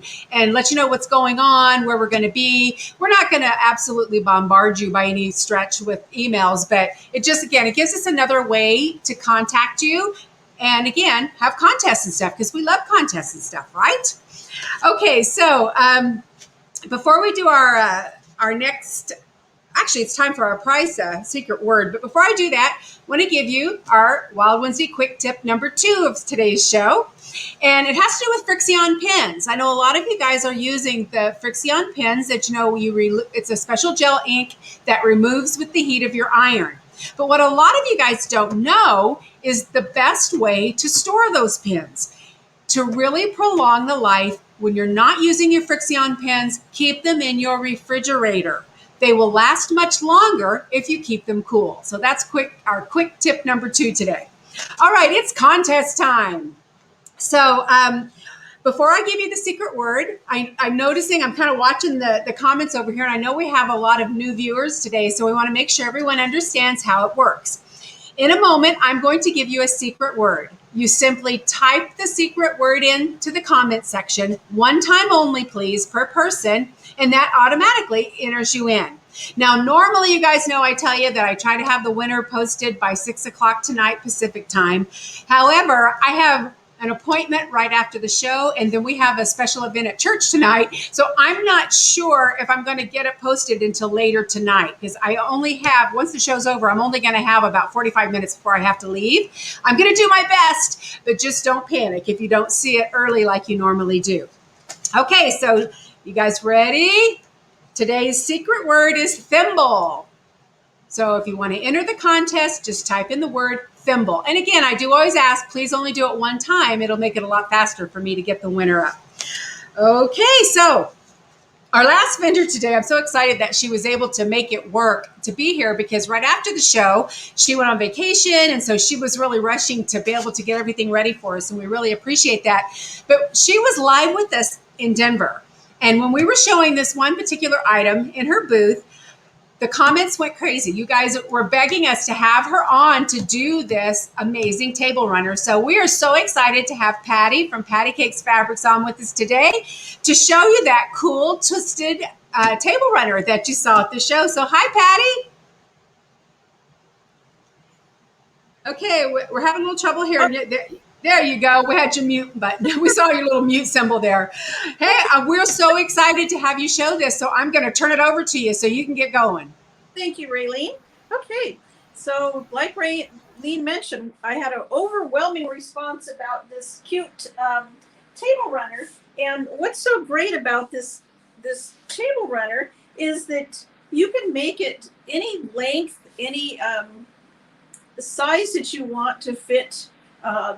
let you know what's going on, where we're going to be. We're not going to absolutely bombard you by any stretch with emails, but it just, again, it gives us another way to contact you and, again, have contests and stuff, because we love contests and stuff, right? Okay, so before we do our next, actually, it's time for our prize secret word. But before I do that, I want to give you our Wild Wednesday quick tip number 2 of today's show. And it has to do with Frixion pens. I know a lot of you guys are using the Frixion pens that, you know, it's a special gel ink that removes with the heat of your iron. But what a lot of you guys don't know is the best way to store those pens. To really prolong the life, when you're not using your Frixion pens, keep them in your refrigerator. They will last much longer if you keep them cool. So that's our quick tip number 2 today. All right, it's contest time. So before I give you the secret word, I'm noticing, I'm kind of watching the comments over here, and I know we have a lot of new viewers today, so we want to make sure everyone understands how it works. In a moment, I'm going to give you a secret word. You simply type the secret word into the comment section, one time only, please, per person, and that automatically enters you in. Now, normally, you guys know I tell you that I try to have the winner posted by 6 o'clock tonight Pacific time. However, I have an appointment right after the show, and then we have a special event at church tonight. So I'm not sure if I'm going to get it posted until later tonight, because I only have, once the show's over, I'm only going to have about 45 minutes before I have to leave. I'm going to do my best, but just don't panic if you don't see it early like you normally do. Okay, so you guys ready? Today's secret word is thimble. So if you want to enter the contest, just type in the word thimble. And again, I do always ask, please only do it one time. It'll make it a lot faster for me to get the winner up. Okay, so our last vendor today, I'm so excited that she was able to make it work to be here, because right after the show, she went on vacation, and so she was really rushing to be able to get everything ready for us, and we really appreciate that. But she was live with us in Denver. And when we were showing this one particular item in her booth, the comments went crazy. You guys were begging us to have her on to do this amazing table runner. So we are so excited to have Patti from Patti Cakes Fabrics on with us today to show you that cool twisted table runner that you saw at the show. So hi, Patti. Okay, we're having a little trouble here. There you go. We had your mute button. We saw your little mute symbol there. Hey, we're so excited to have you show this. So I'm going to turn it over to you so you can get going. Thank you, Raylene. Okay, so like Raylene mentioned, I had an overwhelming response about this cute table runner. And what's so great about this table runner is that you can make it any length, any size that you want to fit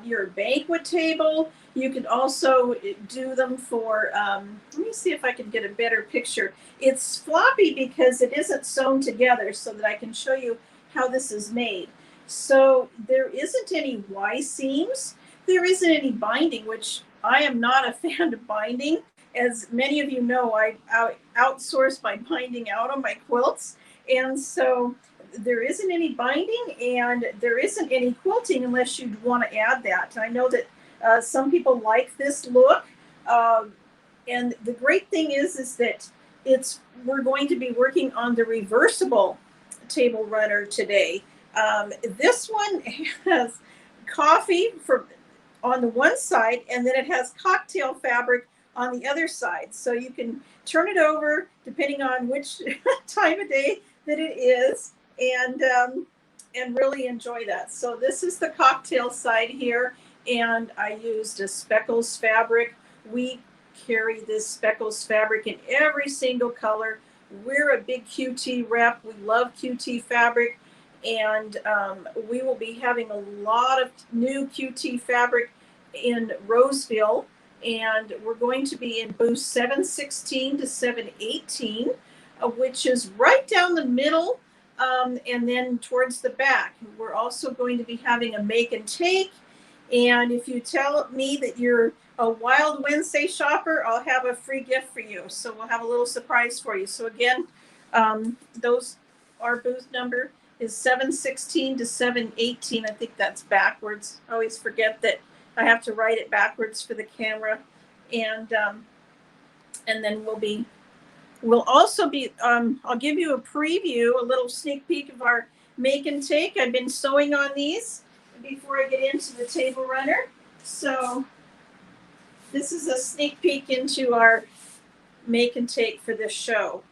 your banquet table. You can also do them for, let me see if I can get a better picture. It's floppy because it isn't sewn together, so that I can show you how this is made. So there isn't any Y seams. There isn't any binding, which I am not a fan of binding. As many of you know, I outsource my binding out on my quilts. And so there isn't any binding and there isn't any quilting unless you'd want to add that. I know that some people like this look. And the great thing is that we're going to be working on the reversible table runner today. This one has coffee on the one side, and then it has cocktail fabric on the other side. So you can turn it over depending on which time of day that it is, and really enjoy that. So this is the cocktail side here, and I used a speckles fabric. We carry this speckles fabric in every single color. We're a big QT rep. We love QT fabric, and we will be having a lot of new QT fabric in Roseville, and we're going to be in booth 716 to 718, which is right down the middle, and then towards the back. We're also going to be having a make and take, and if you tell me that you're a Wild Wednesday shopper, I'll have a free gift for you. So we'll have a little surprise for you. So again, our booth number is 716 to 718. I think that's backwards. I always forget that I have to write it backwards for the camera. And then we'll also be, I'll give you a preview, a little sneak peek of our make and take. I've been sewing on these before I get into the table runner. So this is a sneak peek into our make and take for this show.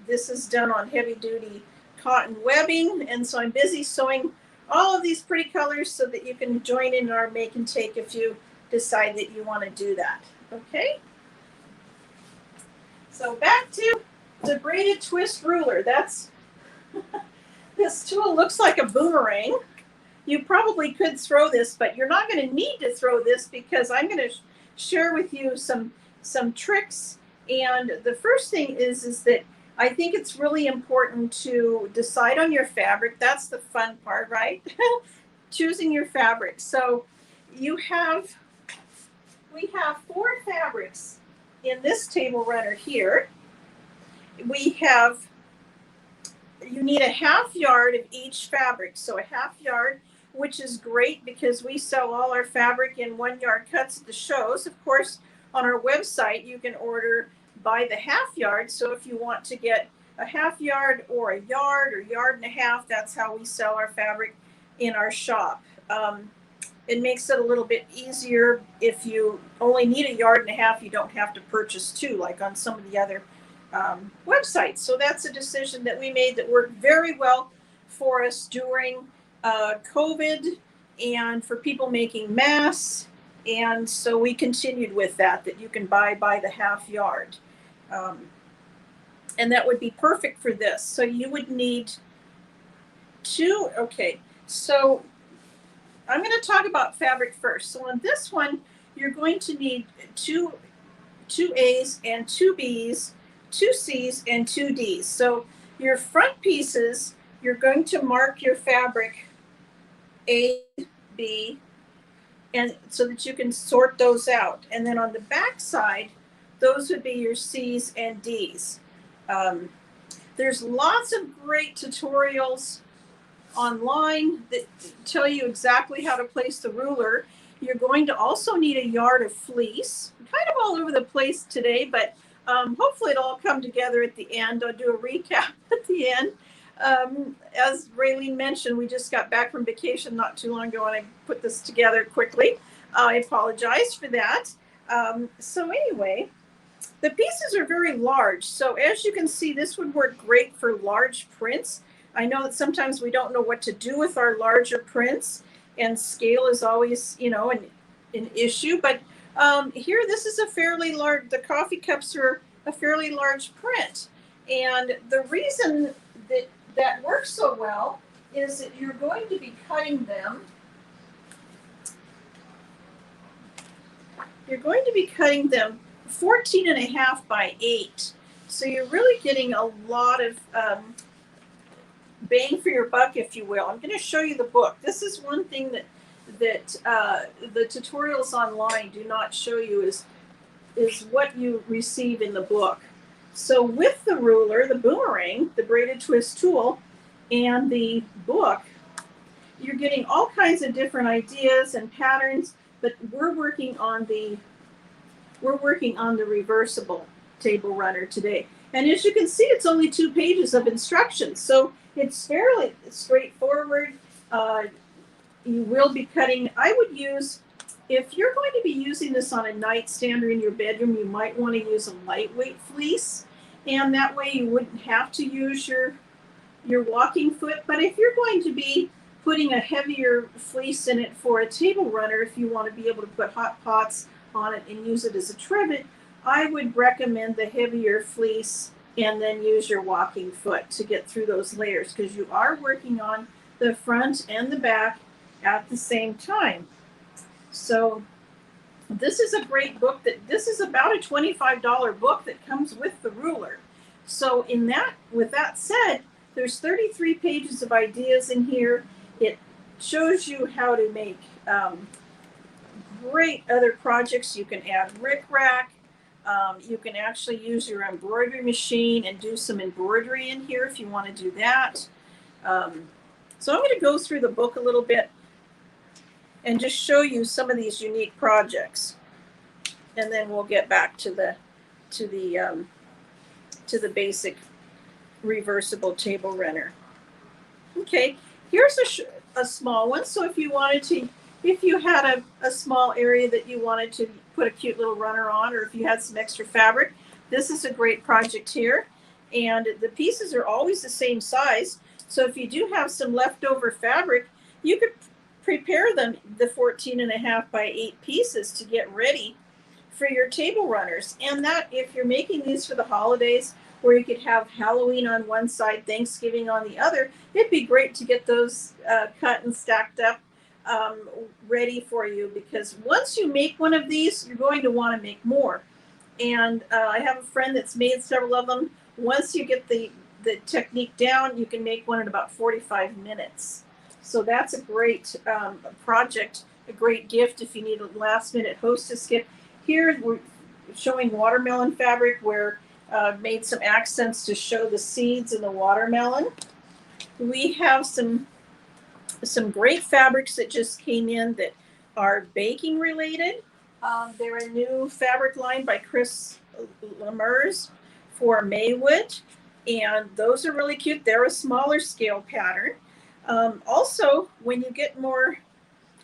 This is done on heavy duty cotton webbing, and so I'm busy sewing all of these pretty colors so that you can join in our make and take if you decide that you want to do that. Okay? So back to the braided twist ruler. That's this tool looks like a boomerang. You probably could throw this, but you're not going to need to throw this because I'm going to share with you some tricks. And the first thing is that I think it's really important to decide on your fabric. That's the fun part, right? Choosing your fabric. So we have 4 fabrics in this table runner here. You need a half yard of each fabric. So a half yard, which is great because we sell all our fabric in 1 yard cuts at the shows. Of course, on our website, you can order by the half yard. So if you want to get a half yard or a yard or yard and a half, that's how we sell our fabric in our shop. It makes it a little bit easier. If you only need a yard and a half, you don't have to purchase 2 like on some of the other websites. So that's a decision that we made that worked very well for us during COVID and for people making masks. And so we continued with that you can buy by the half yard. And that would be perfect for this. So you would need 2. Okay, so I'm going to talk about fabric first. So on this one, you're going to need 2 A's and 2 B's, 2 C's and 2 D's. So your front pieces, you're going to mark your fabric A, B, and so that you can sort those out. And then on the back side, those would be your C's and D's. There's lots of great tutorials online that tell you exactly how to place the ruler. You're going to also need a yard of fleece. I'm kind of all over the place today, but hopefully it'll all come together at the end. I'll do a recap at the end. As Raylene mentioned, we just got back from vacation not too long ago, and I put this together quickly. I apologize for that. So anyway, the pieces are very large. So as you can see, this would work great for large prints. I know that sometimes we don't know what to do with our larger prints, and scale is always, an issue. But here, this is a fairly large, the coffee cups are a fairly large print. And the reason that works so well is that you're going to be cutting them. You're going to be cutting them 14.5 by 8. So you're really getting a lot of bang for your buck, if you will. I'm going to show you the book. This is one thing that the tutorials online do not show you is what you receive in the book. So with the ruler, the boomerang, the braided twist tool, and the book, you're getting all kinds of different ideas and patterns, but we're working on the reversible table runner today. And as you can see, it's only 2 pages of instructions. So it's fairly straightforward. You will be cutting, I would use, if you're going to be using this on a nightstand or in your bedroom, you might want to use a lightweight fleece. And that way you wouldn't have to use your walking foot. But if you're going to be putting a heavier fleece in it for a table runner, if you want to be able to put hot pots on it and use it as a trivet, I would recommend the heavier fleece and then use your walking foot to get through those layers, because you are working on the front and the back at the same time. So this is a great book. This is about a $25 book that comes with the ruler. So with that said, there's 33 pages of ideas in here. It shows you how to make great other projects. You can add rickrack. You can actually use your embroidery machine and do some embroidery in here if you want to do that. So I'm going to go through the book a little bit and just show you some of these unique projects, and then we'll get back to the basic reversible table runner. Okay, here's a small one. So if you had a small area that you wanted to put a cute little runner on, or if you had some extra fabric, this is a great project here. And the pieces are always the same size. So if you do have some leftover fabric, you could prepare them, the 14.5 by 8 pieces, to get ready for your table runners. And that, if you're making these for the holidays, where you could have Halloween on one side, Thanksgiving on the other, it'd be great to get those cut and stacked up ready for you, because once you make one of these, you're going to want to make more. And I have a friend that's made several of them. Once you get the technique down, you can make one in about 45 minutes. So that's a great project, a great gift if you need a last minute hostess gift. Here we're showing watermelon fabric, where made some accents to show the seeds in the watermelon. We have some great fabrics that just came in that are baking related. They're a new fabric line by Chris Lemers for Maywood, and those are really cute. They're a smaller scale pattern. Also, when you get more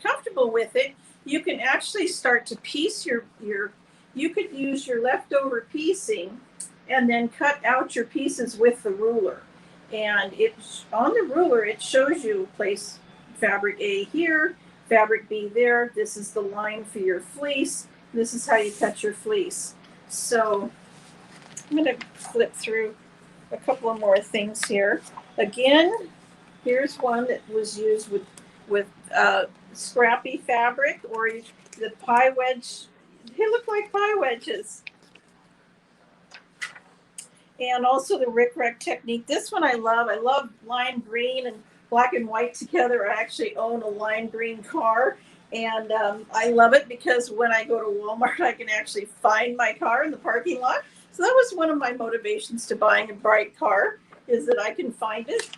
comfortable with it, you can actually start to piece you could use your leftover piecing and then cut out your pieces with the ruler. And it's on the ruler, it shows you place fabric A here, fabric B there. This is the line for your fleece. This is how you cut your fleece. So I'm going to flip through a couple of more things here. Again, here's one that was used with scrappy fabric, or the pie wedge. They look like pie wedges. And also the rickrack technique. This one I love. I love lime green and black and white together. I actually own a lime green car, And I love it because when I go to Walmart, I can actually find my car in the parking lot. So that was one of my motivations to buying a bright car, is that I can find it.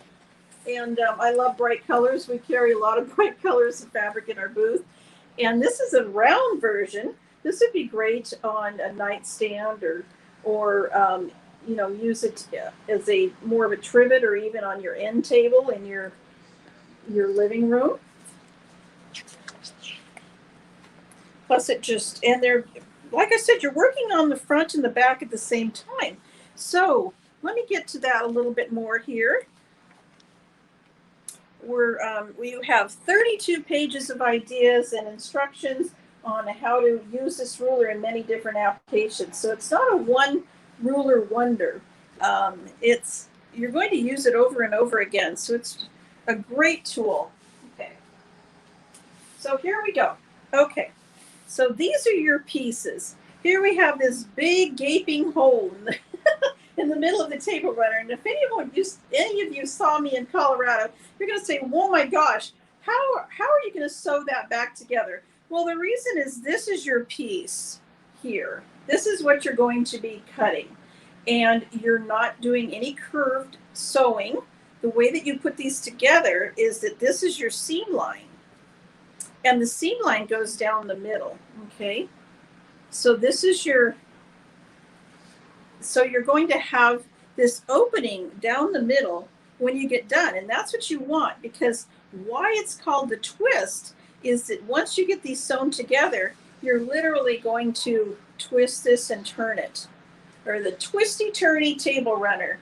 And I love bright colors. We carry a lot of bright colors of fabric in our booth. And this is a round version. This would be great on a nightstand, or you know, use it as a more of a trivet, or even on your end table in your living room. Plus it just, and they're, like I said, you're working on the front and the back at the same time. So let me get to that a little bit more here. We have 32 pages of ideas and instructions on how to use this ruler in many different applications. So it's not a one ruler wonder. You're going to use it over and over again. So it's a great tool. Okay. So here we go. Okay. So these are your pieces. Here we have this big gaping hole in the middle of the table runner. And if any of you saw me in Colorado, you're going to say, "Oh my gosh, how are you going to sew that back together?" Well, the reason is this is your piece here. This is what you're going to be cutting. And you're not doing any curved sewing. The way that you put these together is that this is your seam line. And the seam line goes down the middle, okay? So this is so you're going to have this opening down the middle when you get done. And that's what you want, because why it's called the twist is that once you get these sewn together, you're literally going to twist this and turn it, or the twisty turny table runner.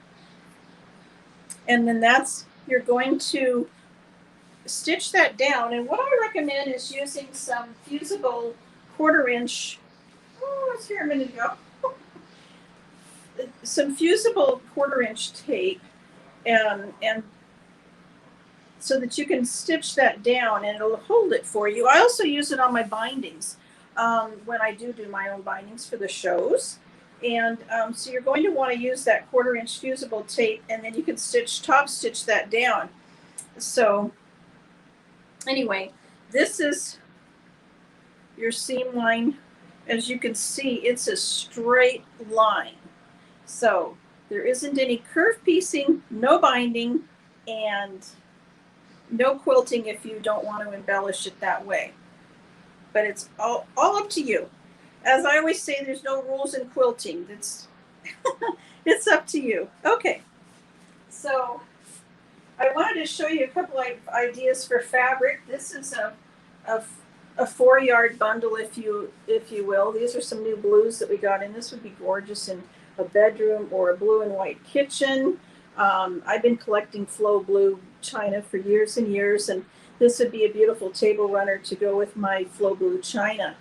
And then you're going to stitch that down. And what I recommend is using some fusible 1/4 inch, oh, I was here a minute ago, some fusible 1/4 inch tape, and so that you can stitch that down and it'll hold it for you. I also use it on my bindings when I do my own bindings for the shows. And so you're going to want to use that 1/4 inch fusible tape, and then you can top stitch that down. So anyway, this is your seam line. As you can see, it's a straight line. So there isn't any curve piecing, no binding, and no quilting if you don't want to embellish it that way. But it's all up to you. As I always say, there's no rules in quilting. It's it's up to you. Okay, so I wanted to show you a couple of ideas for fabric. This is a 4-yard bundle, if you will. These are some new blues that we got in. This would be gorgeous in a bedroom or a blue and white kitchen. I've been collecting flow blue china for years and years, and this would be a beautiful table runner to go with my flow blue china.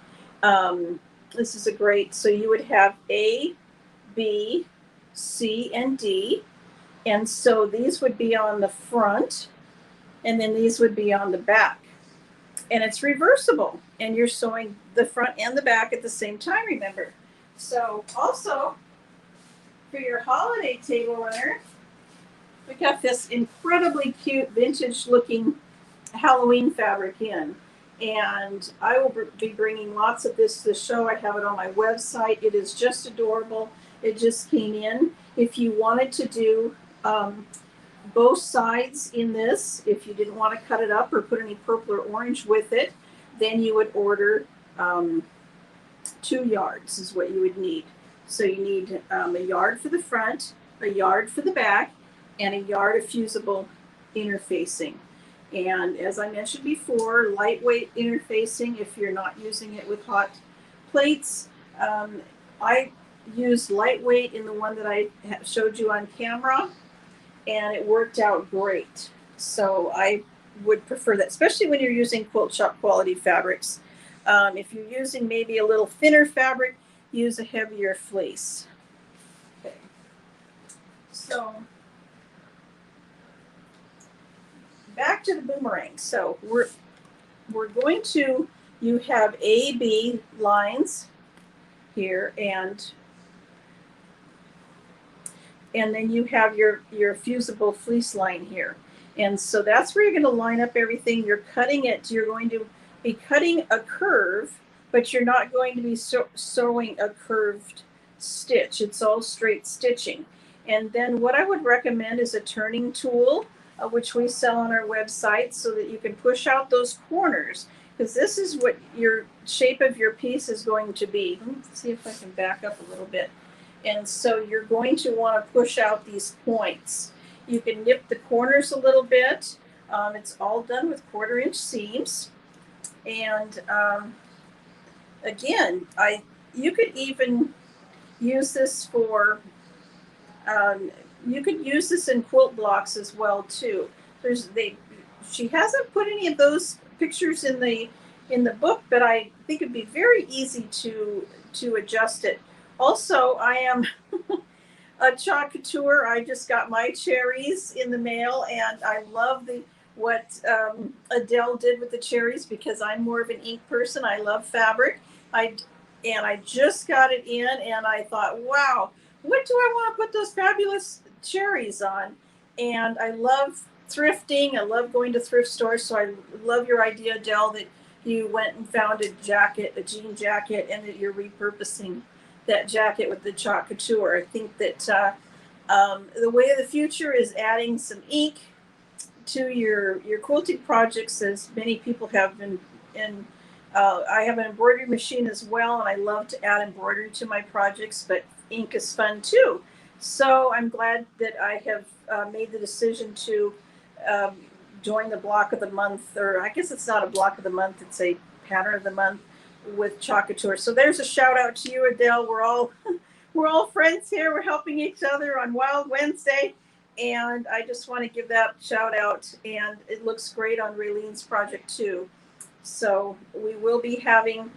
This is a great, so you would have A, B, C, and D. And so these would be on the front, and then these would be on the back. And it's reversible, and you're sewing the front and the back at the same time, remember. So also, for your holiday table runner, we got this incredibly cute vintage looking Halloween fabric in. And I will be bringing lots of this to the show. I have it on my website. It is just adorable. It just came in. If you wanted to do both sides in this, if you didn't want to cut it up or put any purple or orange with it, then you would order 2 yards is what you would need. So you need a yard for the front, a yard for the back, and a yard of fusible interfacing. And as I mentioned before, lightweight interfacing if you're not using it with hot plates. I used lightweight in the one that I showed you on camera, and it worked out great. So I would prefer that, especially when you're using quilt shop quality fabrics. If you're using maybe a little thinner fabric, use a heavier fleece. Okay. So back to the boomerang. So we're going to, you have A, B lines here, and then you have your fusible fleece line here. And so that's where you're going to line up everything. You're cutting it. You're going to be cutting a curve, but you're not going to be sewing a curved stitch. It's all straight stitching. And then what I would recommend is a turning tool, which we sell on our website, so that you can push out those corners, because this is what your shape of your piece is going to be. Let's see if I can back up a little bit. And so you're going to want to push out these points. You can nip the corners a little bit. It's all done with 1/4-inch seams. And again, you could even use this for you could use this in quilt blocks as well too. She hasn't put any of those pictures in the book, but I think it'd be very easy to adjust it. Also, I am a chalk couture. I just got my cherries in the mail, and I love what Adele did with the cherries, because I'm more of an ink person. I love fabric. I just got it in, and I thought, wow, what do I want to put those fabulous cherries on? And I love thrifting. I love going to thrift stores. So I love your idea, Adele, that you went and found a jean jacket, and that you're repurposing that jacket with the chalk couture. I think that the way of the future is adding some ink to your quilting projects, as many people have been. And I have an embroidery machine as well, and I love to add embroidery to my projects, but ink is fun too. So I'm glad that I have made the decision to join the block of the month, or I guess it's not a block of the month, it's a pattern of the month with chalk couture. So there's a shout out to you, Adele. We're all friends here. We're helping each other on Wild Wednesday, and I just want to give that shout out. And it looks great on Raylene's project too. So we will be having,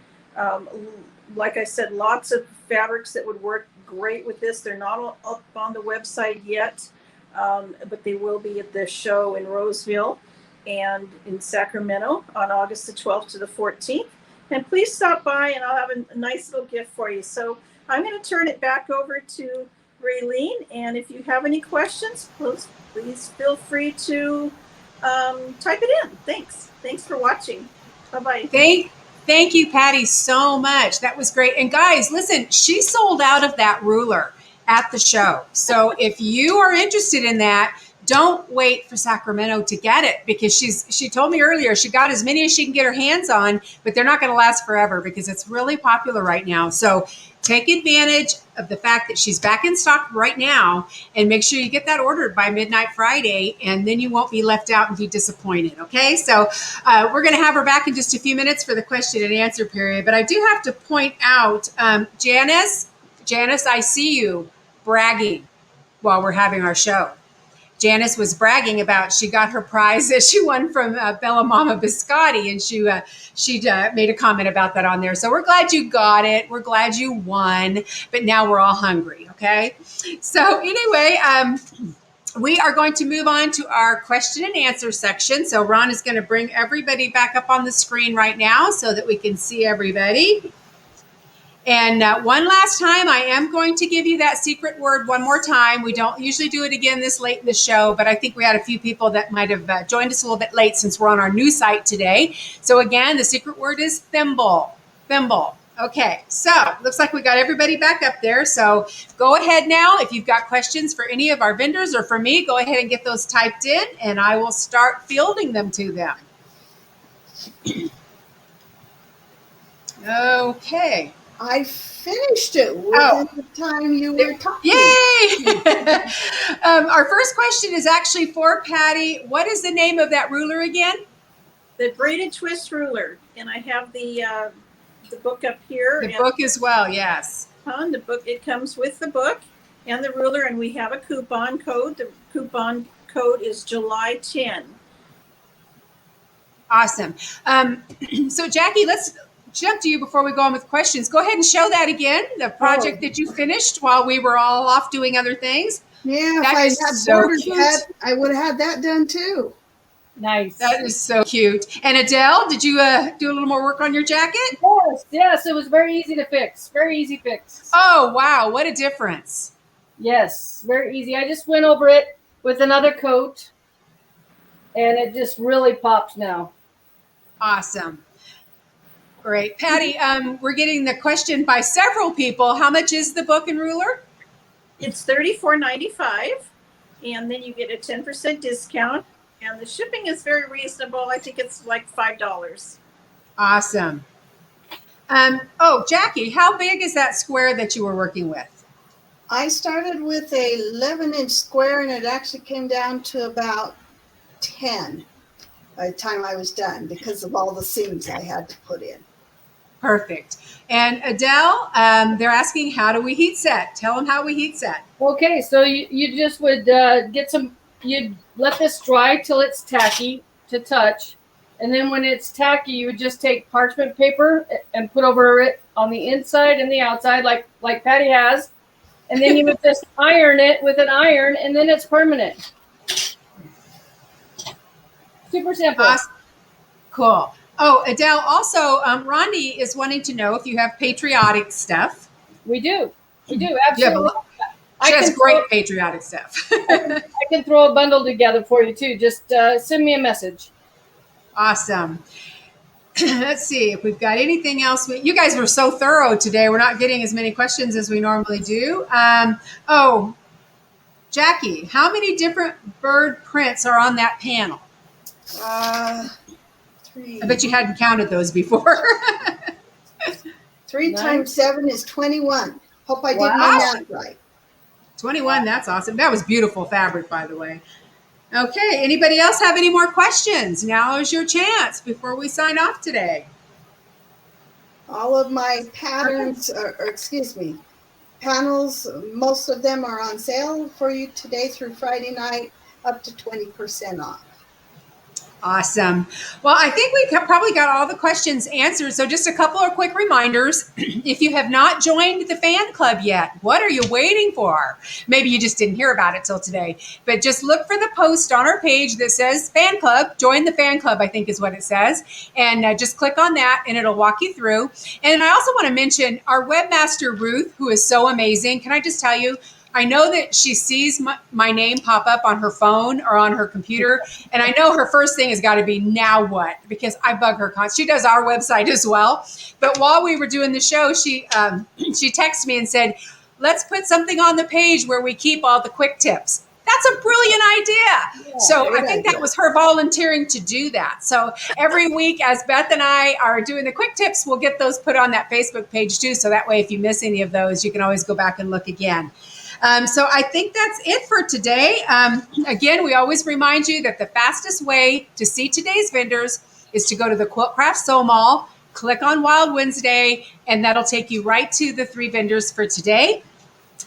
like I said, lots of fabrics that would work great with this. They're not up on the website yet, but they will be at the show in Roseville and in Sacramento on August the 12th to the 14th. And please stop by, and I'll have a nice little gift for you. So I'm going to turn it back over to Raylene. And if you have any questions, please feel free to type it in. Thanks for watching. Bye-bye. Thank you, Patti, so much. That was great. And guys, listen, she sold out of that ruler at the show. So if you are interested in that, don't wait for Sacramento to get it, because she told me earlier she got as many as she can get her hands on, but they're not going to last forever because it's really popular right now. So take advantage of the fact that she's back in stock right now, and make sure you get that ordered by midnight Friday, and then you won't be left out and be disappointed. Okay, so we're going to have her back in just a few minutes for the question and answer period. But I do have to point out, Janice, I see you bragging while we're having our show. Janice was bragging about she got her prize that she won from Bella Mama Biscotti, and she made a comment about that on there. So we're glad you got it. We're glad you won, but now we're all hungry. Okay. So anyway, we are going to move on to our question and answer section. So Ron is going to bring everybody back up on the screen right now so that we can see everybody. And one last time, I am going to give you that secret word one more time. We don't usually do it again this late in the show, but I think we had a few people that might have joined us a little bit late since we're on our new site today. So again, the secret word is thimble. Thimble. Okay, so looks like we got everybody back up there. So go ahead now. If you've got questions for any of our vendors or for me, go ahead and get those typed in, and I will start fielding them to them. Okay. I finished it within the time you were talking. Yay! Our first question is actually for Patti. What is the name of that ruler again? The braided twist ruler, and I have the book up here. The book as well, yes. The book, it comes with the book and the ruler, and we have a coupon code. The coupon code is July 10. Awesome. So Jackie, let's jump to you before we go on with questions. Go ahead and show that again, the project that you finished while we were all off doing other things. Yeah, if I had bordered that, I would have had that done too. Nice. That is so cute. And Adele, did you do a little more work on your jacket? Yes, it was very easy to fix. Very easy fix. Oh, wow. What a difference. Yes, very easy. I just went over it with another coat, and it just really pops now. Awesome. Great. Patti, we're getting the question by several people. How much is the book and ruler? It's $34.95, and then you get a 10% discount. And the shipping is very reasonable. I think it's like $5. Awesome. Jackie, how big is that square that you were working with? I started with a 11-inch square, and it actually came down to about 10 by the time I was done because of all the seams I had to put in. Perfect. And Adele, they're asking, how do we heat set? Tell them how we heat set. Okay, so you just would get some, you'd let this dry till it's tacky to touch. And then when it's tacky, you would just take parchment paper and put over it on the inside and the outside, like Patti has. And then you would just iron it with an iron, and then it's permanent. Super simple. Awesome. Cool. Oh, Adele, also, Rondi is wanting to know if you have patriotic stuff. We do. Absolutely. She has great patriotic stuff. I can throw a bundle together for you too. Just send me a message. Awesome. Let's see if we've got anything else. You guys were so thorough today. We're not getting as many questions as we normally do. Jackie, how many different bird prints are on that panel? 3. I bet you hadn't counted those before. 3 times 7 is 21. Hope I did my math right. 21, that's awesome. That was beautiful fabric, by the way. Okay, anybody else have any more questions? Now is your chance before we sign off today. All of my patterns, panels, most of them are on sale for you today through Friday night, up to 20% off. Awesome. Well, I think we probably got all the questions answered. So just a couple of quick reminders. If you have not joined the fan club yet, what are you waiting for? Maybe you just didn't hear about it till today, but just look for the post on our page that says fan club. Join the fan club, I think is what it says. And just click on that and it'll walk you through. And I also want to mention our webmaster, Ruth, who is so amazing. Can I just tell you, I know that she sees my name pop up on her phone or on her computer. And I know her first thing has got to be, now what? Because I bug her constantly. She does our website as well. But while we were doing the show, she texted me and said, let's put something on the page where we keep all the quick tips. That's a brilliant idea. Yeah, so I think that was her volunteering to do that. So every week, as Beth and I are doing the quick tips, we'll get those put on that Facebook page too. So that way, if you miss any of those, you can always go back and look again. So I think that's it for today. Again, we always remind you that the fastest way to see today's vendors is to go to the Quilt Craft Sew Mall, click on Wild Wednesday, and that'll take you right to the 3 vendors for today.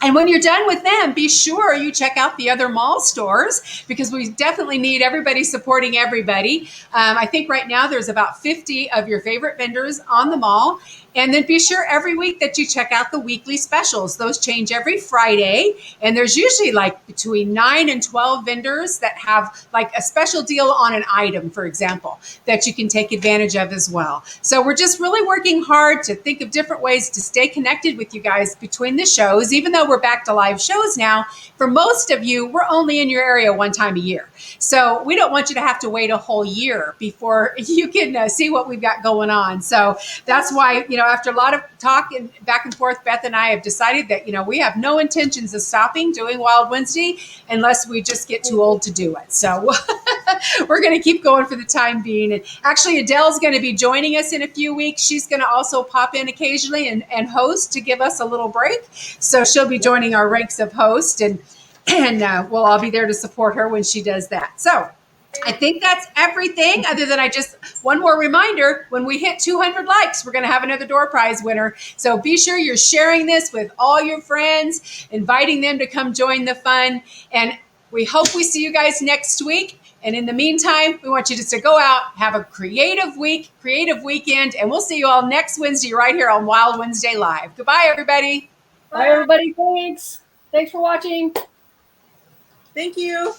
And when you're done with them, be sure you check out the other mall stores because we definitely need everybody supporting everybody. I think right now there's about 50 of your favorite vendors on the mall. And then be sure every week that you check out the weekly specials. Those change every Friday. And there's usually like between 9 and 12 vendors that have like a special deal on an item, for example, that you can take advantage of as well. So we're just really working hard to think of different ways to stay connected with you guys between the shows. Even though we're back to live shows now, for most of you, we're only in your area one time a year. So we don't want you to have to wait a whole year before you can see what we've got going on. So that's why, after a lot of talk and back and forth, Beth and I have decided that, we have no intentions of stopping doing Wild Wednesday unless we just get too old to do it. So we're going to keep going for the time being. And actually, Adele's going to be joining us in a few weeks. She's going to also pop in occasionally and host to give us a little break. So she'll be joining our ranks of host, and we'll all be there to support her when she does that. So I think that's everything, other than one more reminder, when we hit 200 likes, we're going to have another door prize winner. So be sure you're sharing this with all your friends, inviting them to come join the fun. And we hope we see you guys next week. And in the meantime, we want you just to go out, have a creative week, creative weekend, and we'll see you all next Wednesday right here on Wild Wednesday Live. Goodbye, everybody. Bye, everybody. Thanks for watching. Thank you.